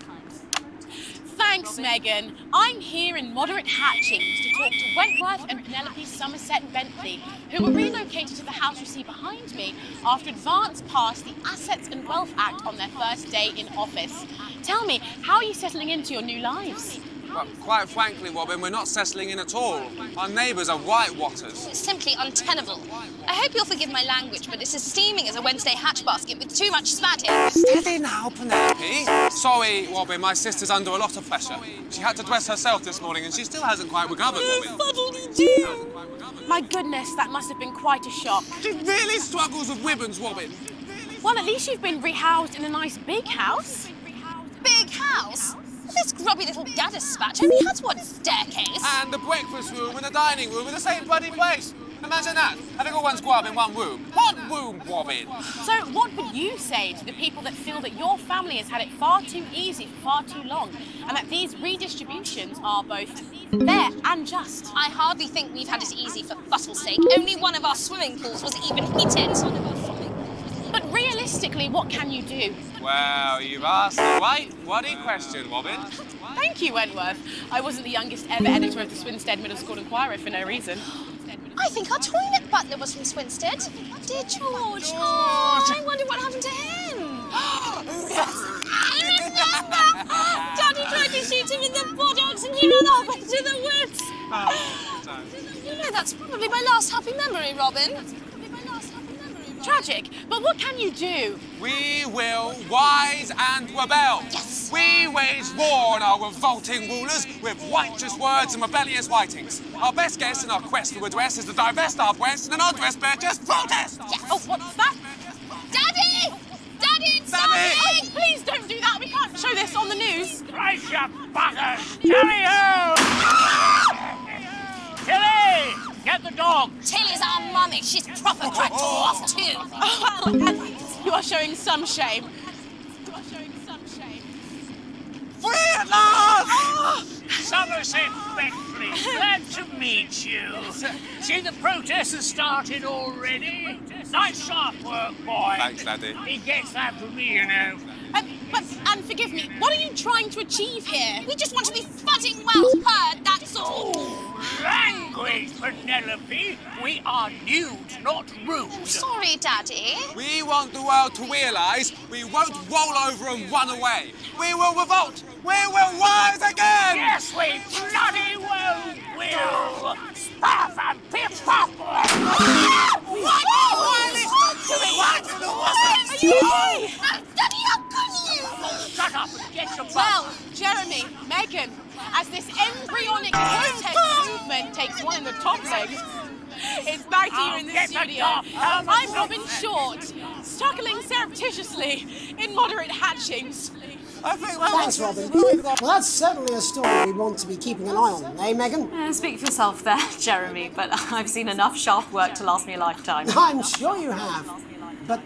Thanks, Megan. I'm here in Moderate Hatchings to talk to Wentworth and Penelope Somerset Bentley, who were relocated to the house you see behind me after Advance passed the Assets and Wealth Act on their first day in office. Tell me, how are you settling into your new lives? Well, quite frankly, Robin, we're not settling in at all. Our neighbours are whitewatters. It's simply untenable. I hope you'll forgive my language, but it's as steaming as a Wednesday hatch basket with too much spat in. Steady now, Penelope. Sorry, Robin, my sister's under a lot of pressure. She had to dress herself this morning and she still hasn't quite recovered, Robin. My goodness, that must have been quite a shock. She really struggles with ribbons, Robin. Well, at least you've been rehoused in a nice big house. Big house? This grubby little gaddis spat only has one staircase. And the breakfast room and the dining room in the same bloody place. Imagine that, having all one's grub in one room. One room, Robin. So what would you say to the people that feel that your family has had it far too easy for far too long, and that these redistributions are both fair and just? I hardly think we've had it easy for fussle's sake. Only one of our swimming pools was even heated. But realistically, what can you do? Well, you've asked the right bloody question, Robin. Thank you, Wentworth. I wasn't the youngest ever editor of the Swinstead Middle School Inquirer for no reason. I think our toilet butler was from Swinstead. Dear George. Oh, I wonder what happened to him. I remember! Daddy tried to shoot him in the buttocks and he ran off into the woods. You know, that's probably my last happy memory, Robin. Tragic, but what can you do? We will rise and rebel. Yes. We wage war on our revolting rulers with righteous words and rebellious writings. Our best guess in our quest for redress is to divest our breasts and undress bear just protest. Yes. Oh, what's that? Daddy! Daddy, it's Oh, starting! please don't do that. We can't show this on the news. Right, you buggers! Carry ho! Tilly! Get the dog! Tilly's our mummy. She's proper cracked off too. Well, you are showing some shame. Free at last! Oh! Somerset Bentley, glad to meet you. See, the protest has started already. Nice sharp work, boy. Thanks, Daddy. He gets that from me, you know. And forgive me, what are you trying to achieve here? We just want to be thudding well heard, that's all. Language, Penelope. We are nude, not rude. Sorry, Daddy. We want the world to realise we won't roll over and run away. We will revolt. We will rise again. Yes, we bloody well will. Stuff and piff pop. What? Are you okay? Daddy, how could you? Shut up and get your butt. Well, Jeremy, Megan, as this embryonic protest movement takes one in the top legs, it's back to you in the studio. I'm Robin Short, struggling surreptitiously in moderate hatchings. Thanks, Robin. Well, that's certainly a story we want to be keeping an eye on, eh, Megan? Speak for yourself there, Jeremy, but I've seen enough sharp work to last me a lifetime. I'm sure you have. But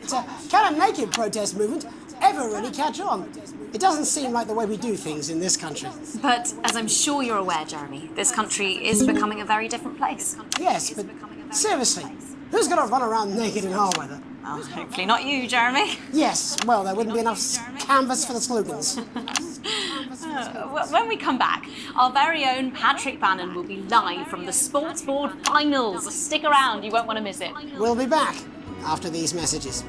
can a naked protest movement ever really catch on? It doesn't seem like the way we do things in this country. But as I'm sure you're aware, Jeremy, this country is becoming a very different place. Yes, but seriously, who's going to run around naked in our weather? Well, hopefully not you, Jeremy. Yes, well, there wouldn't be enough canvas for the slogans. When we come back, our very own Patrick Bannon will be live from the Sports Board Finals. Stick around, you won't want to miss it. We'll be back after these messages.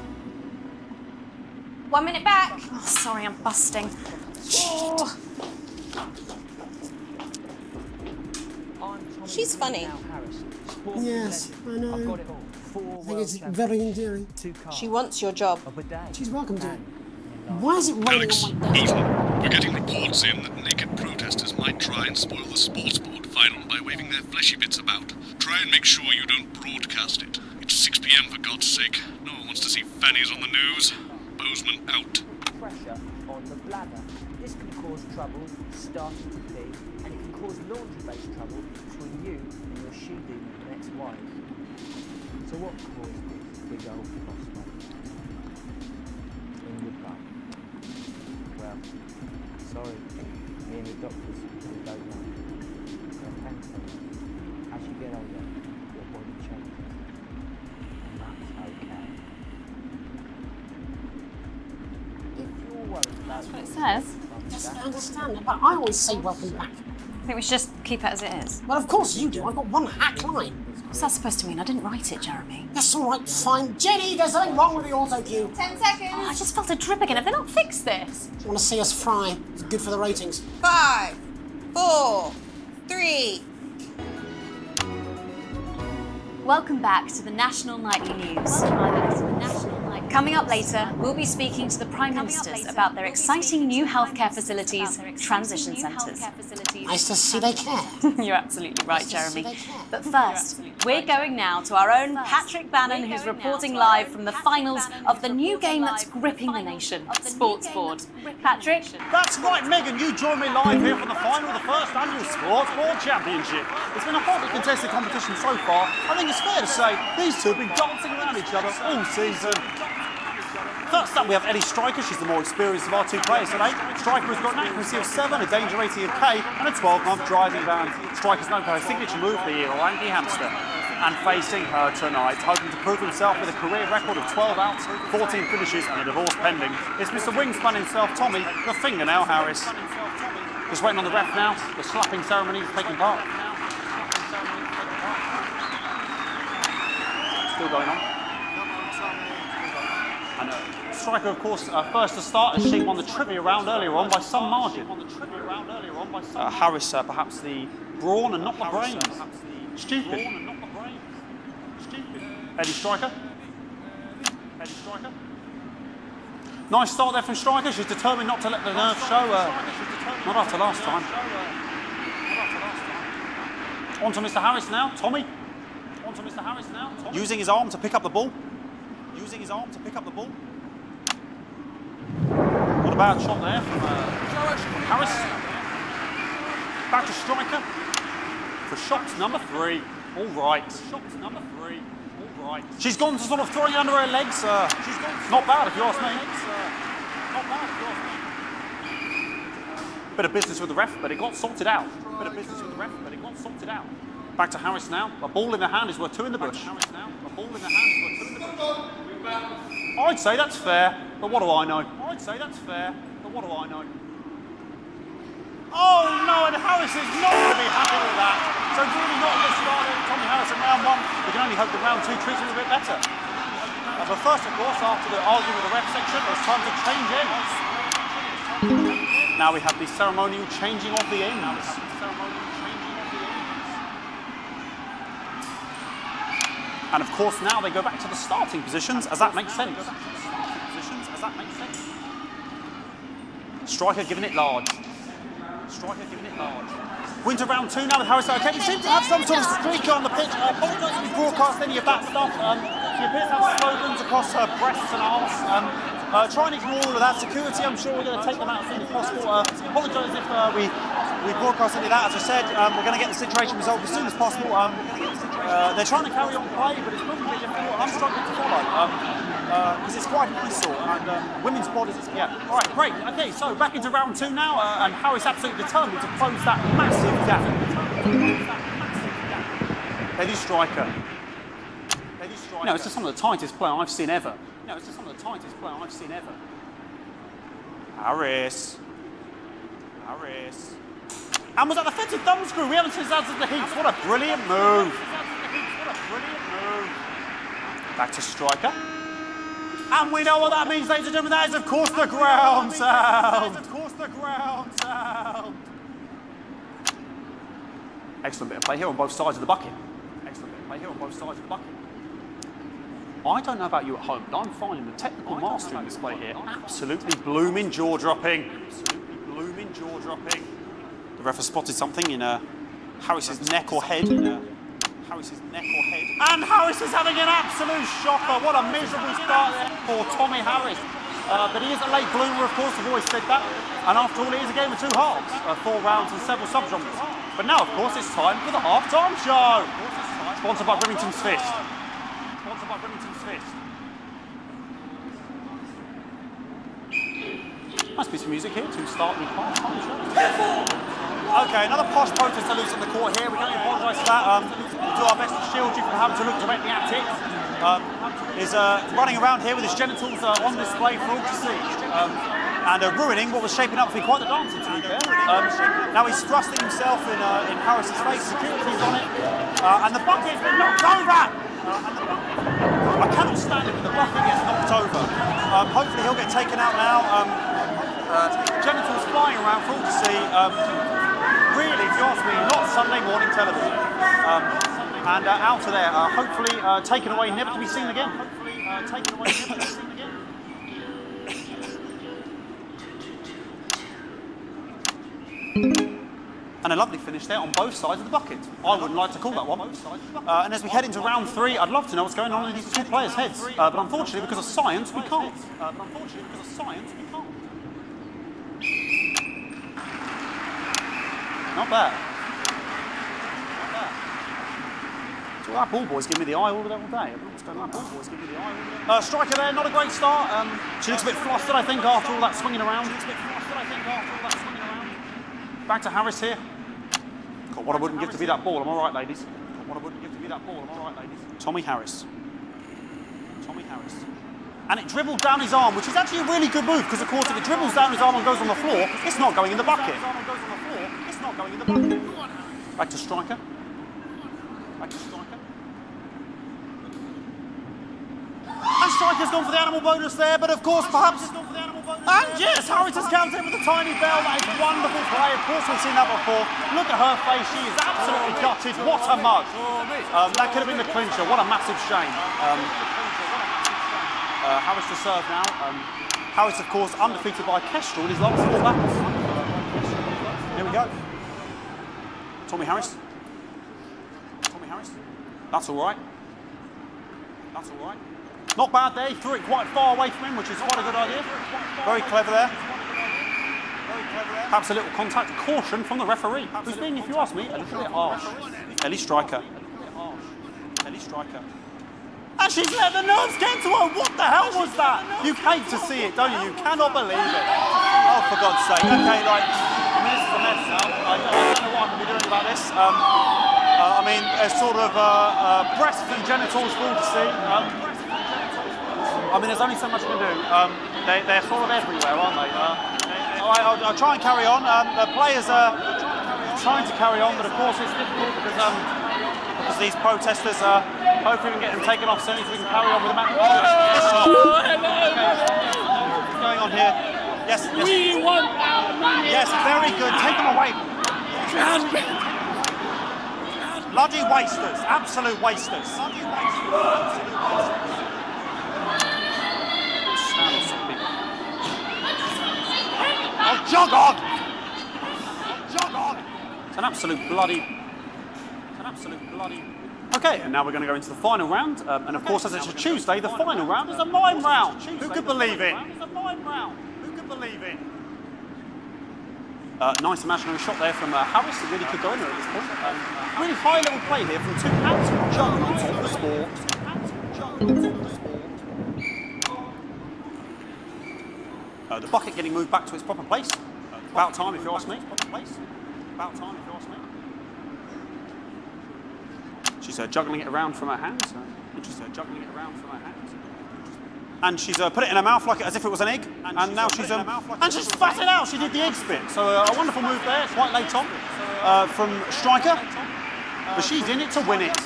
1 minute back. Oh, sorry, I'm busting. Oh. She's funny. Yes, I know. I think it's very endearing. She wants your job. She's welcome to it. Why is it raining Alex, on my desk? Ethan, we're getting reports in that naked protesters might try and spoil the sports board final by waving their fleshy bits about. Try and make sure you don't broadcast it. It's 6 p.m. for God's sake. No one wants to see fannies on the news. Bozeman out. Pressure on the bladder. This can cause trouble starting to pee, and it can cause laundry-based trouble between you and your she-demon ex-wife. So what caused this big old prospect in your butt? Well, sorry, me and the doctors, we don't know. But thankfully, as you get older, your body changes. And that's okay. If you're worried about That's what it says. Yes, I understand, but I always say welcome back. I think we should just keep it as it is. Well, of course you do. I've got one hack line. What's that supposed to mean? I didn't write it, Jeremy. That's all right, fine. Jenny, there's something wrong with the auto cue. 10 seconds. Oh, I just felt a drip again. Have they not fixed this? Want to see us fry? It's good for the ratings. 5, 4, 3. Welcome back to the National Nightly News. Coming up later, we'll be speaking to the Prime Ministers about their exciting new healthcare facilities, transition centres. Nice to see they care. You're absolutely right, Jeremy. But first, we're going now to our own Patrick Bannon, who's reporting live from the finals of the new game that's gripping the nation, Sports Board. Patrick? That's right, Megan. You join me live here for the final of the first annual Sports Board Championship. It's been a hotly contested competition so far. I think it's fair to say these two have been dancing around each other all season. First up, we have Ellie Striker. She's the more experienced of our two players today. Striker has got an accuracy of 7, a danger rating of K, and a 12-month driving ban. Striker's known for her signature move, the Irlandy hamster. And facing her tonight, hoping to prove himself with a career record of 12 outs, 14 finishes, and a divorce pending, it's Mr. Wingspan himself, Tommy, the Fingernail Harris. Just waiting on the ref now. The slapping ceremony is taking part. Still going on. And Striker, of course, first to start, as she won the trivia round earlier on by some margin. Harris, perhaps the brawn and not the brains. Stupid. Eddie Striker. Nice start there from Striker. She's determined not to let the nerves show. Not after last time. On to Mr. Harris now. Tommy. Using his arm to pick up the ball. Not a bad shot there from Harris. Back to Striker for shot number 3. All right. She's gone to sort of throwing it under her legs. Not bad if you ask me. Bit of business with the ref, but it got sorted out. Back to Harris now. A ball in the hand is worth 2 in the bush. I'd say that's fair, but what do I know? I'd say that's fair, but what do I know? Oh no, and Harris is not going to be happy with that. So really not a good start there, Tommy Harris in round 1. We can only hope that round 2 treats him a bit better. But first, of course, after the argument with the ref section, it's time to change ends. Now we have the ceremonial changing of the ends. And of course, now they go back to the starting positions, as that makes sense. Striker giving it large. We're into round 2 now with Harris. Okay, we seem to have some sort of streaker on the pitch. Apologise if you broadcast any of that stuff. She appears to have slogans across her breasts and arms. Try and ignore all of that. Security, I'm sure we're going to take them out as soon as possible. Apologise if we broadcast any of that. As I said, we're going to get the situation resolved as soon as possible. They're trying to carry on play, but it's proving a bit difficult. I'm struggling to follow. Because it's quite an eyesore, and women's bodies, yeah. All right, great. Okay, so back into round 2 now, and Harris absolutely determined to close that massive gap. Lady striker. No, it's just some of the tightest play I've seen ever. Harris. And was that defensive thumbscrew? We haven't seen that since the heats. What a brilliant move. Back to striker. And we know what that means, ladies and gentlemen. That is, of course, the ground sound. Excellent bit of play here on both sides of the bucket. I don't know about you at home, but I'm finding the technical mastery in this play here absolutely blooming jaw-dropping. The ref has spotted something in Harris's neck or head. And Harris is having an absolute shocker. What a miserable start there for Tommy Harris. But he is a late bloomer, of course, we've always said that. And after all, it is a game of 2 halves, 4 rounds and several subgenres. But now, of course, it's time for the half-time show. Sponsored by Remington's Fist. Nice piece of music here to start the half-time show. Okay, another posh protester loose on the court here. We can only apologise for that. We'll do our best to shield you from having to look directly at it. Is running around here with his genitals on display for all to see. And ruining what was shaping up to be quite the dancing, to be fair. Now he's thrusting himself in Harris's face. Security's on it. And the bucket's been knocked over! I cannot stand it when the bucket gets knocked over. Hopefully he'll get taken out now. Genitals flying around for all to see. Really, if you ask me, not Sunday morning television. And out of there, hopefully taken away, never to be seen again. And a lovely finish there on both sides of the bucket. I wouldn't like to call that one. And as we head into round 3, I'd love to know what's going on in these 2 players' heads. But unfortunately, because of science, we can't. Not bad. So that ball boy's giving me the eye all day. I don't know what's going on. Ball boy's giving me the eye all day. Striker there, not a great start. She looks a bit flustered, I think, after all that swinging around. Back to Harris here. God, what I wouldn't give to be that ball, am I right, ladies? Tommy Harris. And it dribbled down his arm, which is actually a really good move, because of course if it dribbles down his arm and goes on the floor, it's not going in the bucket. Back to striker. And striker's gone for the animal bonus there, but of course perhaps... And yes, Harris has counted with a tiny bell. That is wonderful play. Of course we've seen that before. Look at her face. She is absolutely gutted. What a mug. That could have been the clincher. What a massive shame. Harris to serve now. Harris, of course, undefeated by Kestrel in his last 4 battles. Here we go. Tommy Harris. That's all right. Not bad there. He threw it quite far away from him, which is quite a good idea. Very clever there. Perhaps a little contact. Caution from the referee, who's being, if you ask me, a little bit harsh. Ellie Striker. And she's let the nerves get to her. What the hell was that? You hate to see it, don't you? You cannot believe it. Oh, for God's sake. Okay, like, I mean, this is a mess now. I don't know what I'm going to be doing about this. I mean, there's sort of breasts and genitals for all to see. I mean, there's only so much you can do. They're sort of everywhere, aren't they? I'll try and carry on. The players are trying to carry on, but of course it's difficult because these protesters are hoping we can get them taken off soon so we can carry on with the match. What's going on here? Yes. We want our money. Yes, very good. Take them away. Bloody wasters. Absolute wasters. Oh, jog on! It's an absolute bloody... Okay, and now we're going to go into the final round. And of course, as it's a Tuesday, the final round is a mime round. Who could believe it? Nice imaginary shot there from Harris. It really could go in there at this point. Really high level play here from two absolute juggernauts of the sport. The bucket getting moved back to its proper place. About time, if you ask me. She's juggling it around from her hands. And she's put it in her mouth like as if it was an egg. And now she's spat it out. She did the egg spit. So a wonderful move there. It's quite late on from Striker. But she's in it to win it.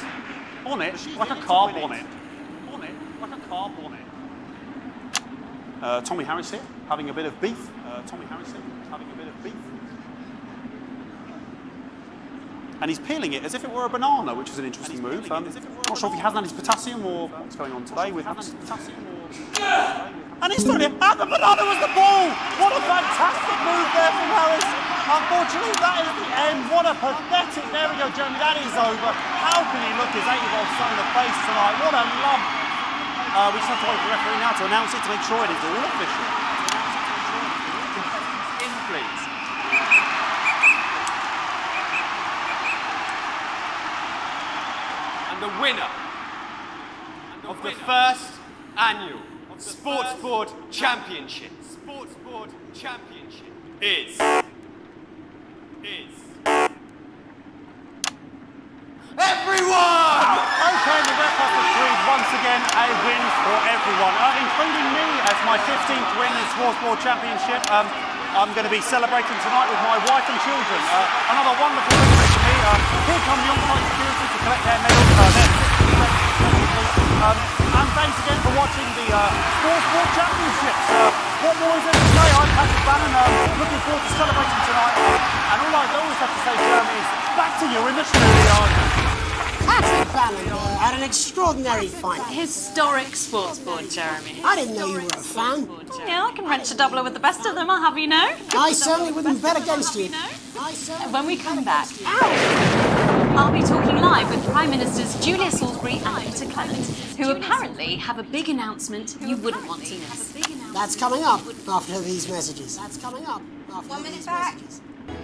On it like a car bonnet. Tommy Harris here, having a bit of beef. And he's peeling it as if it were a banana, which is an interesting move. Not sure if he hasn't had his potassium or what's going on today with him. And he's throwing it, and the banana was the ball! What a fantastic move there from Harris. Unfortunately, that is the end. What a pathetic, there we go, Jeremy, that is over. How can he look his 80-year-old son in the face tonight? What a lump. We just have to wait for the referee now to announce it to make sure it is all official. In, please. And the winner of the first annual Sports Board Championship is everyone! Okay, the ref has decreed once again a win for everyone, including me as my 15th win in Sports Board Championship. I'm going to be celebrating tonight with my wife and children. Another wonderful victory for me. Here come the on-site security to collect their medals. And thanks again for watching the Sports Board Championships. What more is there to say? I'm Patrick Bannon, looking forward to celebrating tonight. And all I always have to say, Jeremy, is back to you in the studio. Patrick Bannon had an extraordinary final. Historic sports board, Jeremy. I didn't know you were a fan. Yeah, I can wrench a doubler with the best of them, I'll have you know. I certainly wouldn't bet against you. When we come back, I'll be talking live with Prime Ministers Julia Salisbury and Peter Clement, who apparently have a big announcement you wouldn't want to miss. That's coming up after these messages. 1 minute back.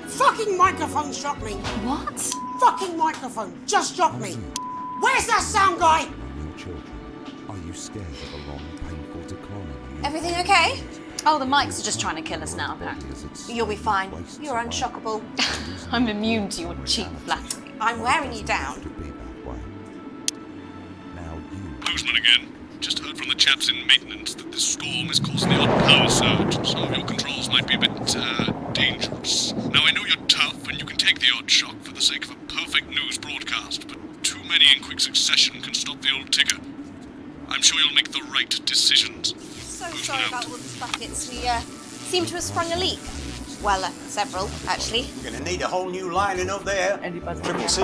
Fucking microphone struck me. What? Fucking microphone just struck me. Where's that sound guy? Children, are you scared of a long, painful decline? Everything okay? Oh, the mics are just trying to kill us now, apparently. You'll be fine. You're unshockable. I'm immune to your cheap flattery. I'm wearing you down. Boozman again. Just heard from the chaps in maintenance that this storm is causing the odd power surge. Some of your controls might be a bit dangerous. Now, I know you're tough and you can take the odd shock for the sake of a perfect news broadcast, but too many in quick succession can stop the old ticker. I'm sure you'll make the right decisions. So sorry about all these buckets. We seem to have sprung a leak. Well, several, actually. You're going to need a whole new lining up there. Triple C,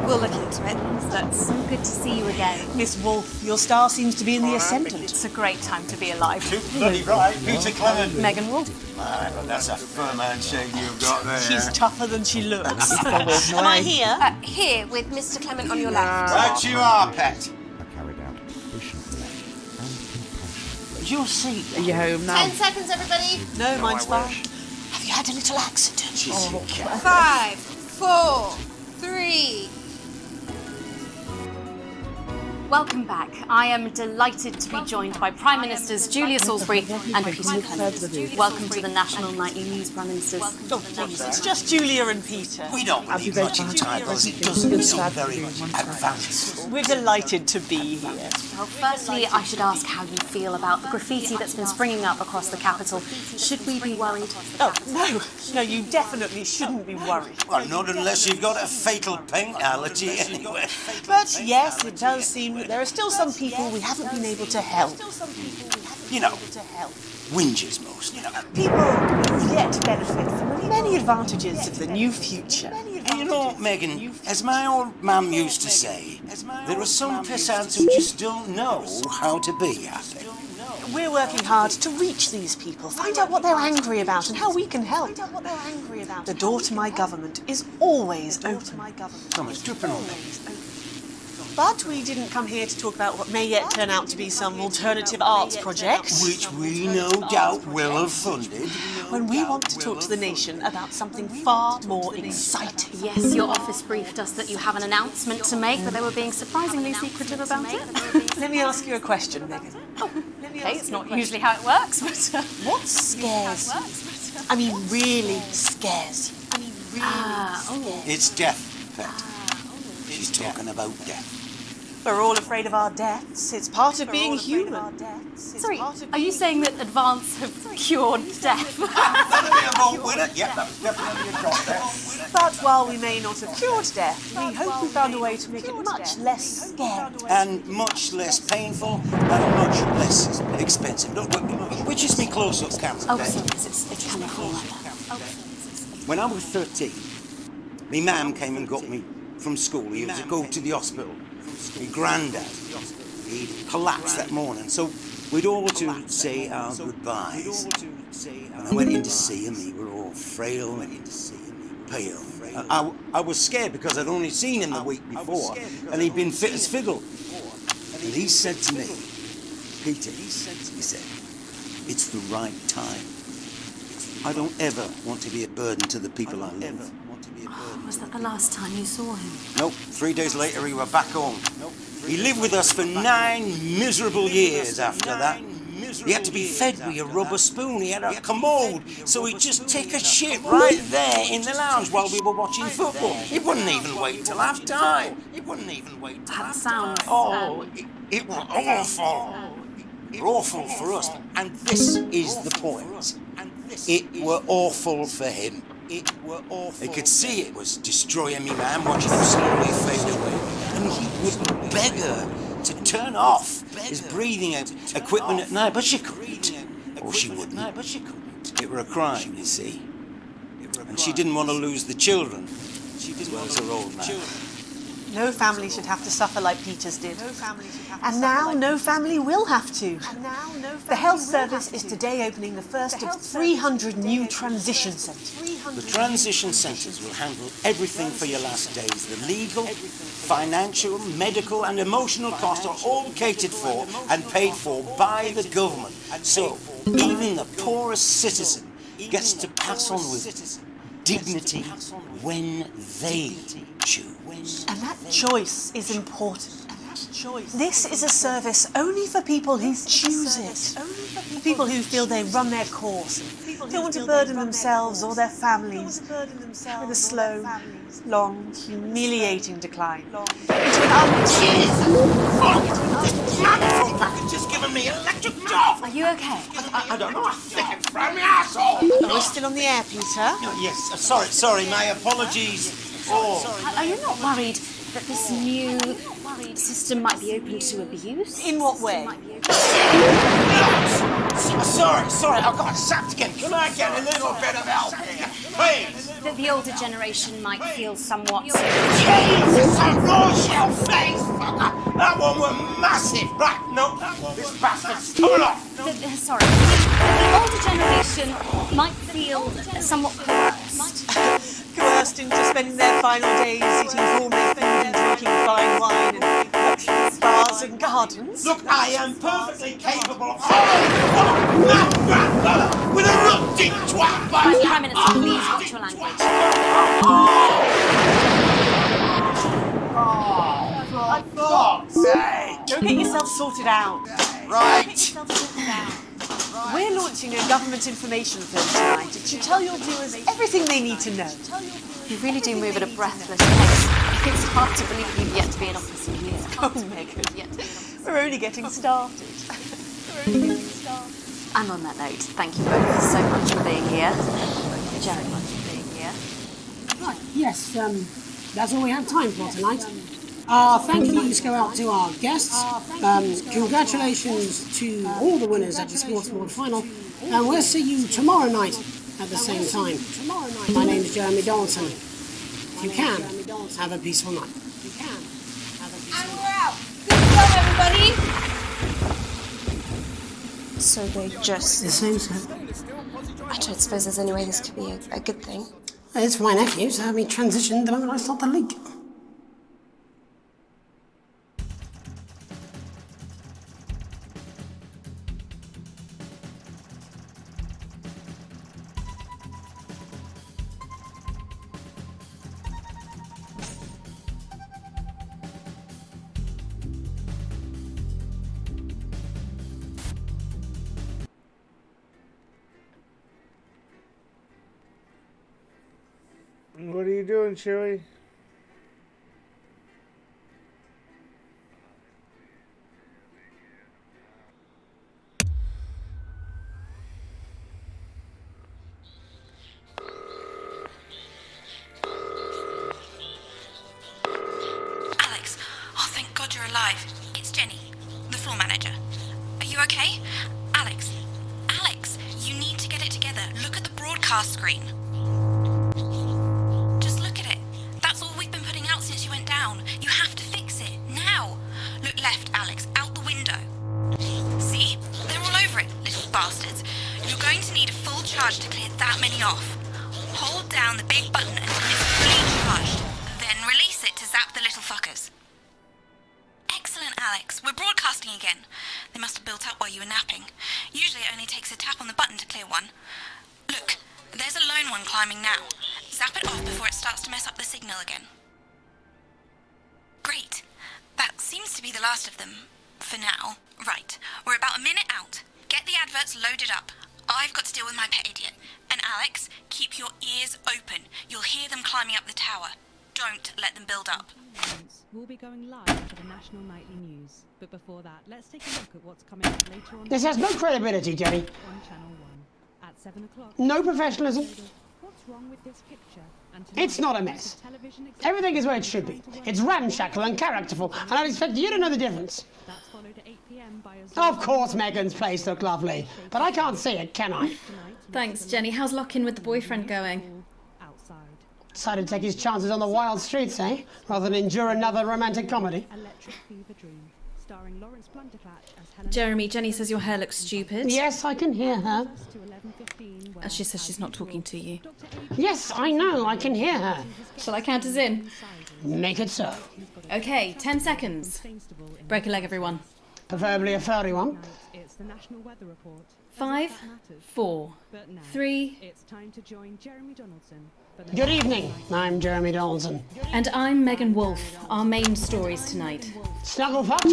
We'll look into it. That's so good to see you again. Miss Wolf, your star seems to be in the ascendant. It's a great time to be alive. Too bloody right, Peter Clement. Megan Wolf. Man, that's a firm handshake you've got there. She's tougher than she looks. Am I here? Here, with Mr. Clement on your left. Right you are, pet. Your seat. Are you home now? 10 seconds, everybody. No, mine's fine. Have you had a little accident? 5, 4, 3. Welcome back. I am delighted to be joined by Prime Ministers Julia Salisbury and Peter Clement. Welcome to the National Nightly News, Prime Ministers. Oh, please, it's just Julia and Peter. We don't believe much in titles. It doesn't seem very advanced. We're delighted to be here. Well, firstly, I should ask how you feel about the graffiti that's been springing up across the capital. Should we be worried? Oh, no, you definitely shouldn't be worried. Well, not unless you've got a fatal paint allergy anyway. But yes, it does seem that there are still some people we haven't been able to help. You know, whingers most. People who've yet to benefit from the many advantages of the new future. And you know, Megan, as my old mum used to say, there are some pissants who just don't know how to be happy. We're working hard to reach these people, find out what they're angry about and how we can help. The door to my government is always open. Someone's dripping on me. But we didn't come here to talk about what may yet turn out to be some alternative arts project. Which we no doubt will have funded. When we want to talk to the nation about something far more exciting. Yes, your office briefed us that you have an announcement to make, but they were being surprisingly secretive about it. Let me ask you a question, Megan. Okay, it's not usually how it works, but... What scares you? I mean, really scares you. It's death, Pet. She's talking about death. We're all afraid of our deaths. It's part of being human. Sorry, are you saying that Advance have cured death? That'll be a vote winner. Yep, that was definitely a drop there. But while we may not have cured death, we hope we found a way to make it much less scary. And much less painful and much less expensive. Look, which is me close-up camera, Oh, Pet? sorry, it's kind of cool like that. When I was 13, my mum came and got me from school. He had to go to the hospital. My granddad, he collapsed that morning, so we'd all to say our goodbyes. When I went in to see him, he were all frail and pale. I was scared because I'd only seen him the week before, and he'd been fit as fiddle. And he said to me, Peter, he said, it's the right time. I don't ever want to be a burden to the people I live. Was that the last time you saw him? Nope. 3 days later, he were back home. He lived with us for 9 miserable years after that. He had to be fed with a rubber spoon. He had a commode, so he'd just take a shit right there in the lounge while we were watching football. He wouldn't even wait till half time. That sounds... Oh, it was awful. Awful for us. And this is the point. It were awful for him. He could see it was destroying me, man, watching him slowly fade away. And he would beg her to turn off his breathing equipment at night, but she couldn't. Or she wouldn't. It were a crime, you see. And she didn't want to lose the children, as well as her old man. No family should have to suffer like Peter's did. And now no family will have to. The health service is today opening the first of 300 new transition centres. The transition centres will handle everything for your last days. The legal, financial, medical and emotional costs are all catered for and paid for by the government. So even the poorest citizen gets to pass on with dignity when they choose. And that choice is important. This is a service only for people who choose it. People who feel they run their course, don't want to burden themselves or their families with a slow, long, humiliating decline into an just giving me electric shock. Are you okay? I don't know. I think it from my asshole. Are we still on the air, Peter? Yes. Sorry. My apologies. Are you not worried that this new system might be open to abuse? In what way? Sorry, I've got sapped again. Can I get a little bit of help here, please? That the older generation might feel somewhat... Jesus, I rose your face, fucker! That one was massive! Right, no, this bastard's coming off! Sorry. The older generation might feel somewhat coerced into spending their final days eating gourmet food and drinking fine wine and luxury spas and gardens. Look, I am perfectly capable of that grandmother with a rutting twat! Prime Minister, please watch your language. Go get yourself sorted out. Right. We're launching a government information film tonight. It should tell your viewers everything they need to know. You really do move at a breathless pace. It's hard to believe you've yet to be in office for years. Oh, Megan. We're only getting started. And on that note, thank you both so much for being here. Jeremy. Right, yes, that's all we have time for tonight. Thank yous go out to our guests. Congratulations to all the winners at the Sports Board Final. And we'll see you tomorrow night at the same time. My name is Jeremy Donaldson. If you can, have a peaceful night. And we're out. Good job, everybody. So they just... The same, sir. I don't suppose there's any way this could be a good thing. It's for my nephew, so we transitioned the moment I saw the leak. What are you doing, Chewie? Alex, oh thank God you're alive. It's Jenny, the floor manager. Are you okay? Alex, you need to get it together. Look at the broadcast screen. Just look at it. That's all we've been putting out since you went down. You have to fix it, now. Look left, Alex, out the window. See? They're all over it, little bastards. You're going to need a full charge to clear that many off. Hold down the big button until it's fully charged. Then release it to zap the little fuckers. Excellent, Alex. We're broadcasting again. They must have built up while you were napping. Usually it only takes a tap on the button to clear one. Look, there's a lone one climbing now. Zap it off before it starts to mess up the signal again. Great. That seems to be the last of them. For now. Right. We're about a minute out. Get the adverts loaded up. I've got to deal with my pet idiot. And Alex, keep your ears open. You'll hear them climbing up the tower. Don't let them build up. We'll be going live to the National Nightly News. But before that, let's take a look at what's coming up later on. This has no credibility, Jenny. On Channel 1 at 7 o'clock. No professionalism. What's wrong with this picture? And It's not a mess. Everything is where it should be. It's ramshackle and characterful, and I'd expect you to know the difference. That's followed at 8 p.m. by a Of course Megan's place looked lovely, but I can't see it, can I? Thanks, Jenny. How's lock-in with the boyfriend going? Decided to take his chances on the wild streets, eh? Rather than endure another romantic comedy. Electric Fever Dream, starring Lawrence Blunderclatch as Helen. Jeremy, Jenny says your hair looks stupid. Yes, I can hear her. She says she's not talking to you. Yes, I know, I can hear her. Shall I count us in? Make it so. Okay, 10 seconds. Break a leg, everyone. Preferably a furry one. It's the National Weather Report. 5, 4, 3. It's time to join Jeremy Donaldson. Good evening, I'm Jeremy Donaldson. And I'm Megan Wolf. Our main stories tonight. Snugglefuck?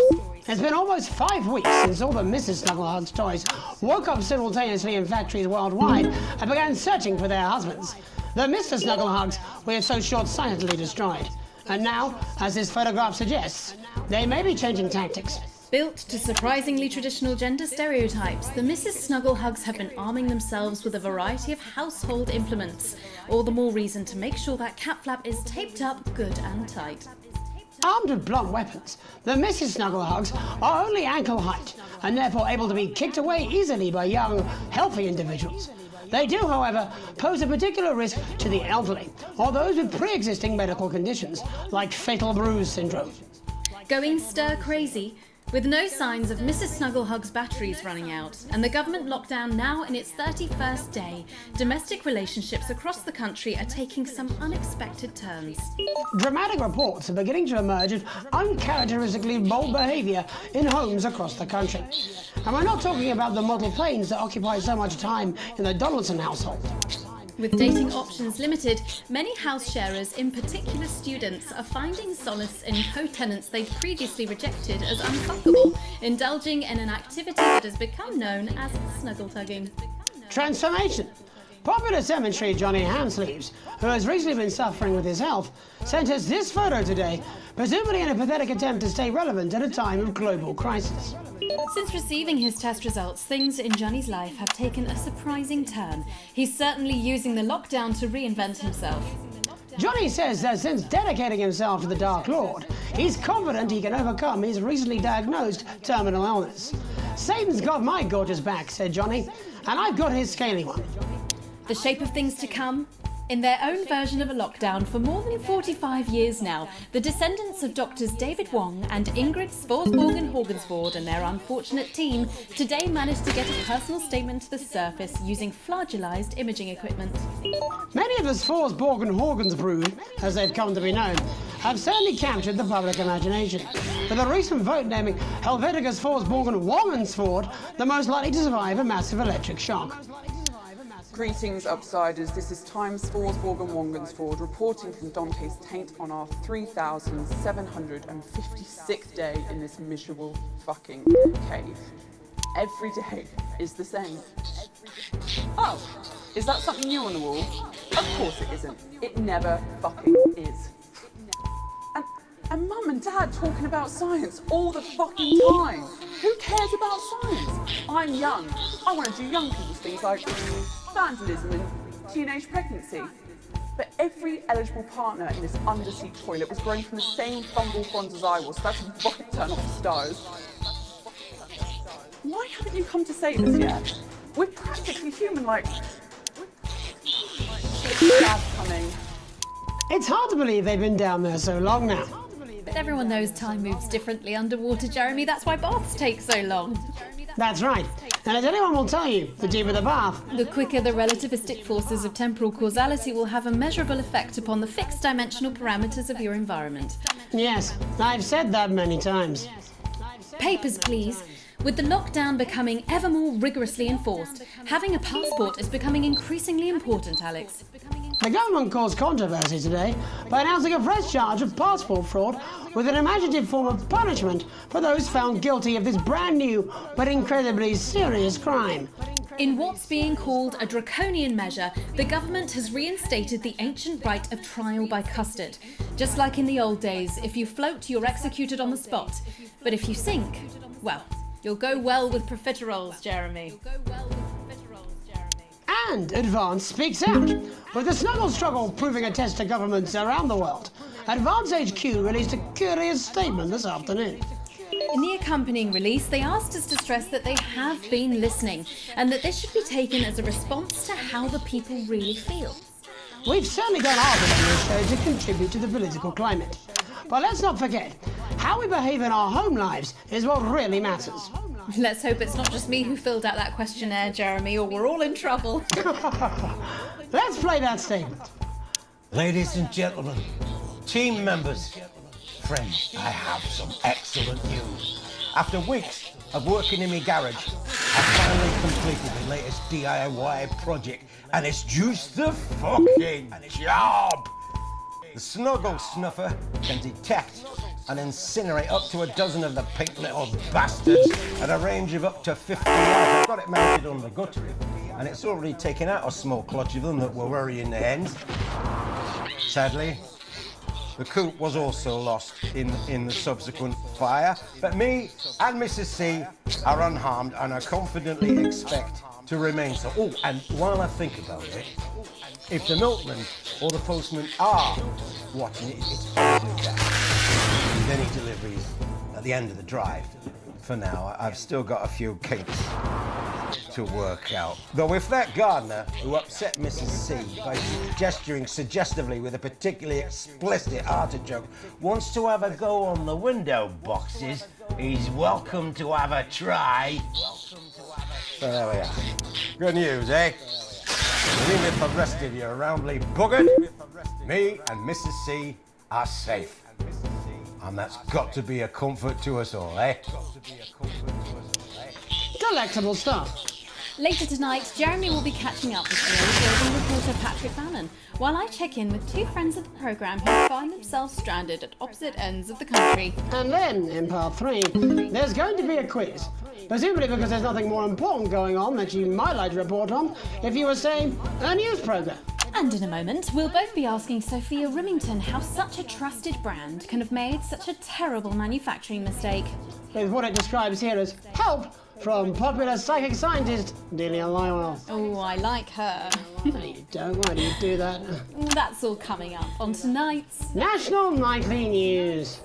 It's been almost 5 weeks since all the Mrs. Snugglehug's toys woke up simultaneously in factories worldwide and began searching for their husbands. The Mr. Snugglehugs we have so short-sightedly destroyed. And now, as this photograph suggests, they may be changing tactics. Built to surprisingly traditional gender stereotypes, the Mrs. Snugglehugs have been arming themselves with a variety of household implements. All the more reason to make sure that cat flap is taped up good and tight. Armed with blunt weapons, the Mrs. Snugglehugs are only ankle height and therefore able to be kicked away easily by young, healthy individuals. They do, however, pose a particular risk to the elderly or those with pre-existing medical conditions like fatal bruise syndrome. Going stir crazy, with no signs of Mrs. Snugglehug's batteries running out, and the government lockdown now in its 31st day, domestic relationships across the country are taking some unexpected turns. Dramatic reports are beginning to emerge of uncharacteristically bold behaviour in homes across the country. And we're not talking about the model planes that occupy so much time in the Donaldson household. With dating options limited, many house sharers, in particular students, are finding solace in co-tenants they'd previously rejected as unfuckable, indulging in an activity that has become known as snuggle tugging. Transformation. Popular cemetery Johnny Hamsleeves, who has recently been suffering with his health, sent us this photo today, presumably in a pathetic attempt to stay relevant at a time of global crisis. Since receiving his test results, things in Johnny's life have taken a surprising turn. He's certainly using the lockdown to reinvent himself. Johnny says that since dedicating himself to the Dark Lord, he's confident he can overcome his recently diagnosed terminal illness. Satan's got my gorgeous back, said Johnny, and I've got his scaly one. The shape of things to come? In their own version of a lockdown for more than 45 years now, the descendants of Doctors David Wong and Ingrid Svorsborg-Horgensvoord and their unfortunate team today managed to get a personal statement to the surface using flagellized imaging equipment. Many of the Svorsborg-Horgensvoord, as they've come to be known, have certainly captured the public imagination, with a recent vote naming Helvetica Svorsborg-Wongensvoord the most likely to survive a massive electric shock. Greetings, Upsiders. This is Times Svorsborg and Wongensvoord reporting from Dante's Taint on our 3,756th day in this miserable fucking cave. Every day is the same. Oh, is that something new on the wall? Of course it isn't. It never fucking is. And Mum and Dad talking about science all the fucking time. Who cares about science? I'm young. I want to do young people's things like vandalism and teenage pregnancy. But every eligible partner in this undersea toilet was grown from the same fungal fronds as I was, so that's a right turn off the stars. Why haven't you come to save us yet? We're practically human, like... Dad's coming. It's hard to believe they've been down there so long now. But everyone knows time moves differently underwater, Jeremy. That's why baths take so long. That's right. And as anyone will tell you, the deeper the bath, the quicker the relativistic forces of temporal causality will have a measurable effect upon the fixed dimensional parameters of your environment. Yes, I've said that many times. Papers, please. With the lockdown becoming ever more rigorously enforced, having a passport is becoming increasingly important, Alex. The government caused controversy today by announcing a fresh charge of passport fraud with an imaginative form of punishment for those found guilty of this brand new but incredibly serious crime. In what's being called a draconian measure, the government has reinstated the ancient right of trial by custard. Just like in the old days, if you float, you're executed on the spot. But if you sink, well, you'll go well with profiteroles, Jeremy. And Advance speaks out. With the snuggle struggle proving a test to governments around the world, Advance HQ released a curious statement this afternoon. In the accompanying release, they asked us to stress that they have been listening and that this should be taken as a response to how the people really feel. We've certainly done our bit on this show to contribute to the political climate. But let's not forget, how we behave in our home lives is what really matters. Let's hope it's not just me who filled out that questionnaire, Jeremy, or we're all in trouble. Let's play that statement. Ladies and gentlemen, team members, friends, I have some excellent news. After weeks of working in my garage, I finally completed the latest DIY project, and it's just the fucking job. The Snuggle Snuffer can detect and incinerate up to a dozen of the pink little bastards at a range of up to 50 yards. I've got it mounted on the gutter, and it's already taken out a small clutch of them that were worrying the hens. Sadly, the coop was also lost in the subsequent fire, but me and Mrs. C are unharmed and I confidently expect to remain so. Oh, and while I think about it, if the milkman or the postman are watching it, it's probably that. With any deliveries at the end of the drive. For now, I've still got a few kinks to work out. Though if that gardener who upset Mrs. C by gesturing suggestively with a particularly explicit artichoke wants to have a go on the window boxes, he's welcome to have a try. So there we are. Good news, eh? Even if the rest of you are roundly buggered, me and Mrs. C are safe. And that's got to be a comfort to us all, eh? Delectable stuff. Later tonight, Jeremy will be catching up with building reporter Patrick Bannon, while I check in with two friends of the programme who find themselves stranded at opposite ends of the country. And then, in part 3, there's going to be a quiz presumably because there's nothing more important going on that you might like to report on if you were, say, a news programme. And in a moment, we'll both be asking Sophia Rimington how such a trusted brand can have made such a terrible manufacturing mistake. With what it describes here as help from popular psychic scientist Delia Lywell. Oh, I like her. No, you don't. Why do you do that? That's all coming up on tonight's National Nightly News.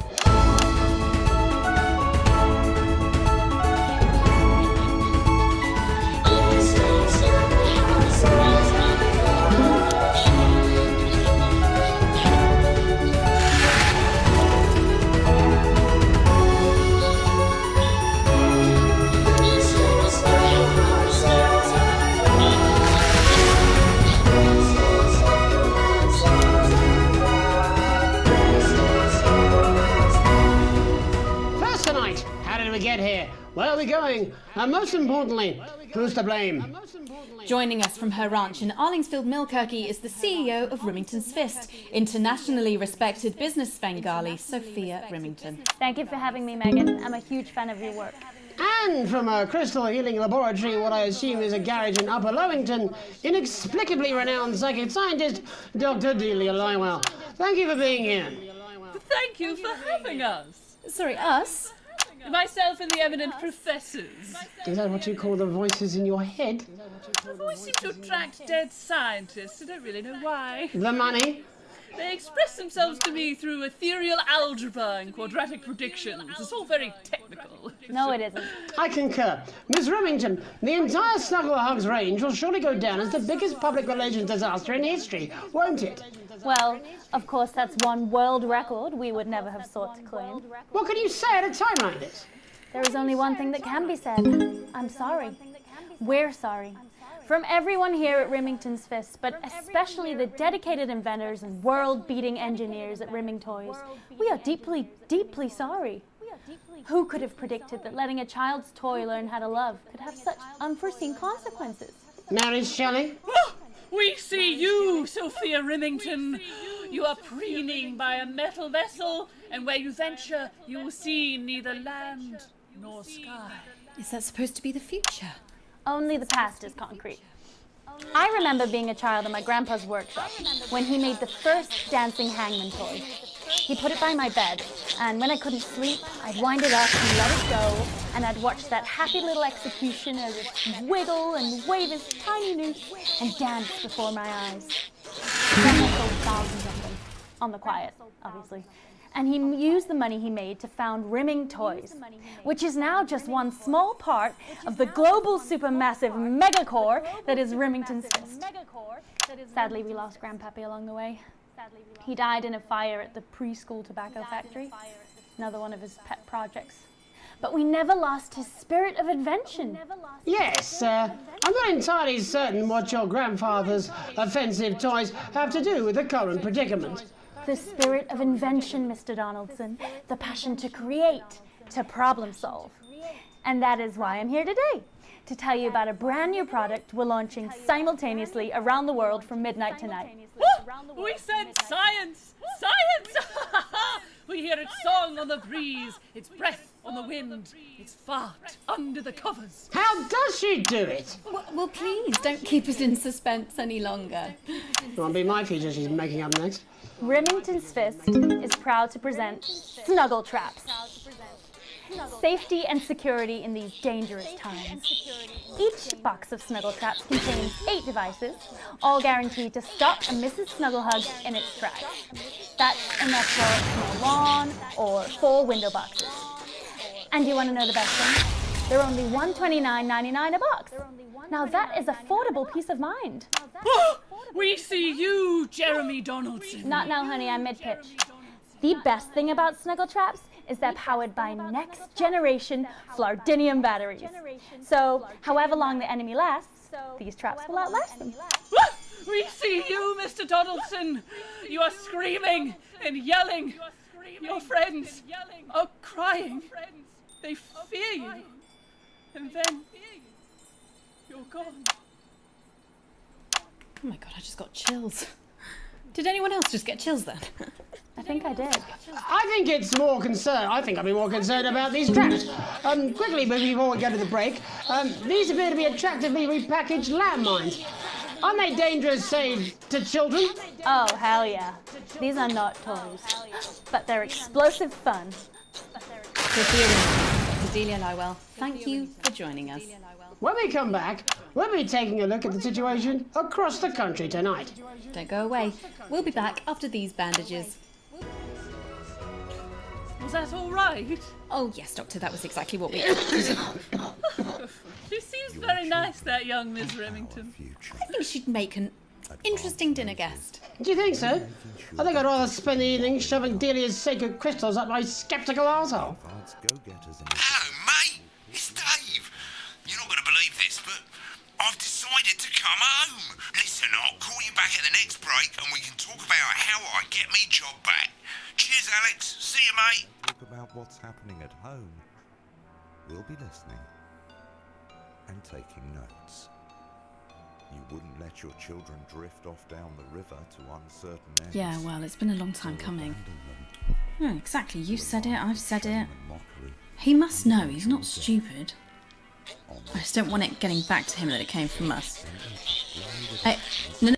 We get here? Where are we going? And most importantly, who's to blame? Joining us from her ranch in Arlingsfield, Milkirky is the CEO of Rimington's Fist, internationally respected business Svengali, Sophia Rimington. Thank you for having me, Megan. I'm a huge fan of your work. And from a crystal healing laboratory, what I assume is a garage in Upper Lowington, inexplicably renowned psychic scientist, Dr. Delia Lywell. Thank you for being here. Thank you for having us. Sorry, us? Myself and the eminent professors. Is that what you call the voices in your head? The voice seems to attract dead scientists. I don't really know why. The money? They express themselves to me through ethereal algebra and quadratic predictions. It's all very technical. No, it isn't. I concur. Miss Remington, the entire Snuggle Hugs range will surely go down as the biggest public relations disaster in history, won't it? Well, of course, that's one world record we would never have sought to claim. What can you say at a time like this? There is only one thing that can be said. I'm sorry. We're sorry. From everyone here at Rimington's Fist, but especially the dedicated inventors and world-beating engineers at Rimming Toys, we are deeply, deeply sorry. Who could have predicted that letting a child's toy learn how to love could have such unforeseen consequences? Mary Shelley? We see you, Sophia Rimington. You are preening by a metal vessel, and where you venture, you will see neither land nor sky. Is that supposed to be the future? Only the past is concrete. I remember being a child in my grandpa's workshop when he made the first dancing hangman toy. He put it by my bed, and when I couldn't sleep, I'd wind it up and let it go, and I'd watch that happy little executioner just wiggle and wave his tiny noose and dance before my eyes. Grandpa sold thousands of them, on the quiet, obviously. And he used the money he made to found Rimming Toys, which is now just one small part of the global supermassive megacore that is Rimington's Fist. Sadly, we lost Grandpappy along the way. He died in a fire at the preschool tobacco factory, another one of his pet projects. But we never lost his spirit of invention. Yes, I'm not entirely certain what your grandfather's offensive toys have to do with the current predicament. The spirit of invention, Mr. Donaldson. The passion to create, to problem solve. And that is why I'm here today, to tell you about a brand new product we're launching simultaneously around the world from midnight tonight. We said science! Science! We hear its song on the breeze, its breath on the wind, its fart under the covers. How does she do it? Well, please, don't keep us in suspense any longer. It won't be my feature she's making up next. Rimington's Fist is proud to present Snuggle Traps. Safety and security in these dangerous times. Each box of Snuggle Traps contains 8 devices, all guaranteed to stop a Mrs. Snugglehug in its tracks. That's enough for a small lawn or 4 window boxes. And you want to know the best thing? They're only $129.99 a box. Now that is affordable peace of mind. We see you, Jeremy Donaldson. Not now, honey, I'm mid-pitch. The best thing about Snuggle Traps is they're powered by next-generation Flardinium batteries. So, however long the enemy lasts, these traps will outlast them. We see you, Mr. Donaldson. You are screaming and yelling. Your friends are crying. They fear you. And then you're gone. Oh my god, I just got chills. Did anyone else just get chills then? I think I did. I think it's more concerned. I think I'd be more concerned about these traps. Quickly, before we go to the break, these appear to be attractively repackaged landmines. Aren't they dangerous, say, to children? Oh, hell yeah. These are not toys, but they're explosive fun. Cordelia Lywell, thank you for joining us. When we come back, we'll be taking a look at the situation across the country tonight. Don't go away. We'll be back after these bandages. Was that all right? Oh, yes, Doctor, that was exactly what we... She seems very nice, that young Miss Remington. I think she'd make an interesting dinner guest. Do you think so? I think I'd rather spend the evening shoving Delia's sacred crystals up my sceptical arsehole. Hello, mate. It's Dave. You're not going to believe this, but I've decided to come home. Listen, I'll call you back at the next break and we can talk about how I get me job back. Cheers, Alex. See you, mate. Talk about what's happening at home. We'll be listening and taking notes. You wouldn't let your children drift off down the river to uncertain ends. Yeah, well, it's been a long time coming. Oh, exactly. You said it, I've said it. He must know, he's not stupid. I just don't want it getting back to him that it came from us. No,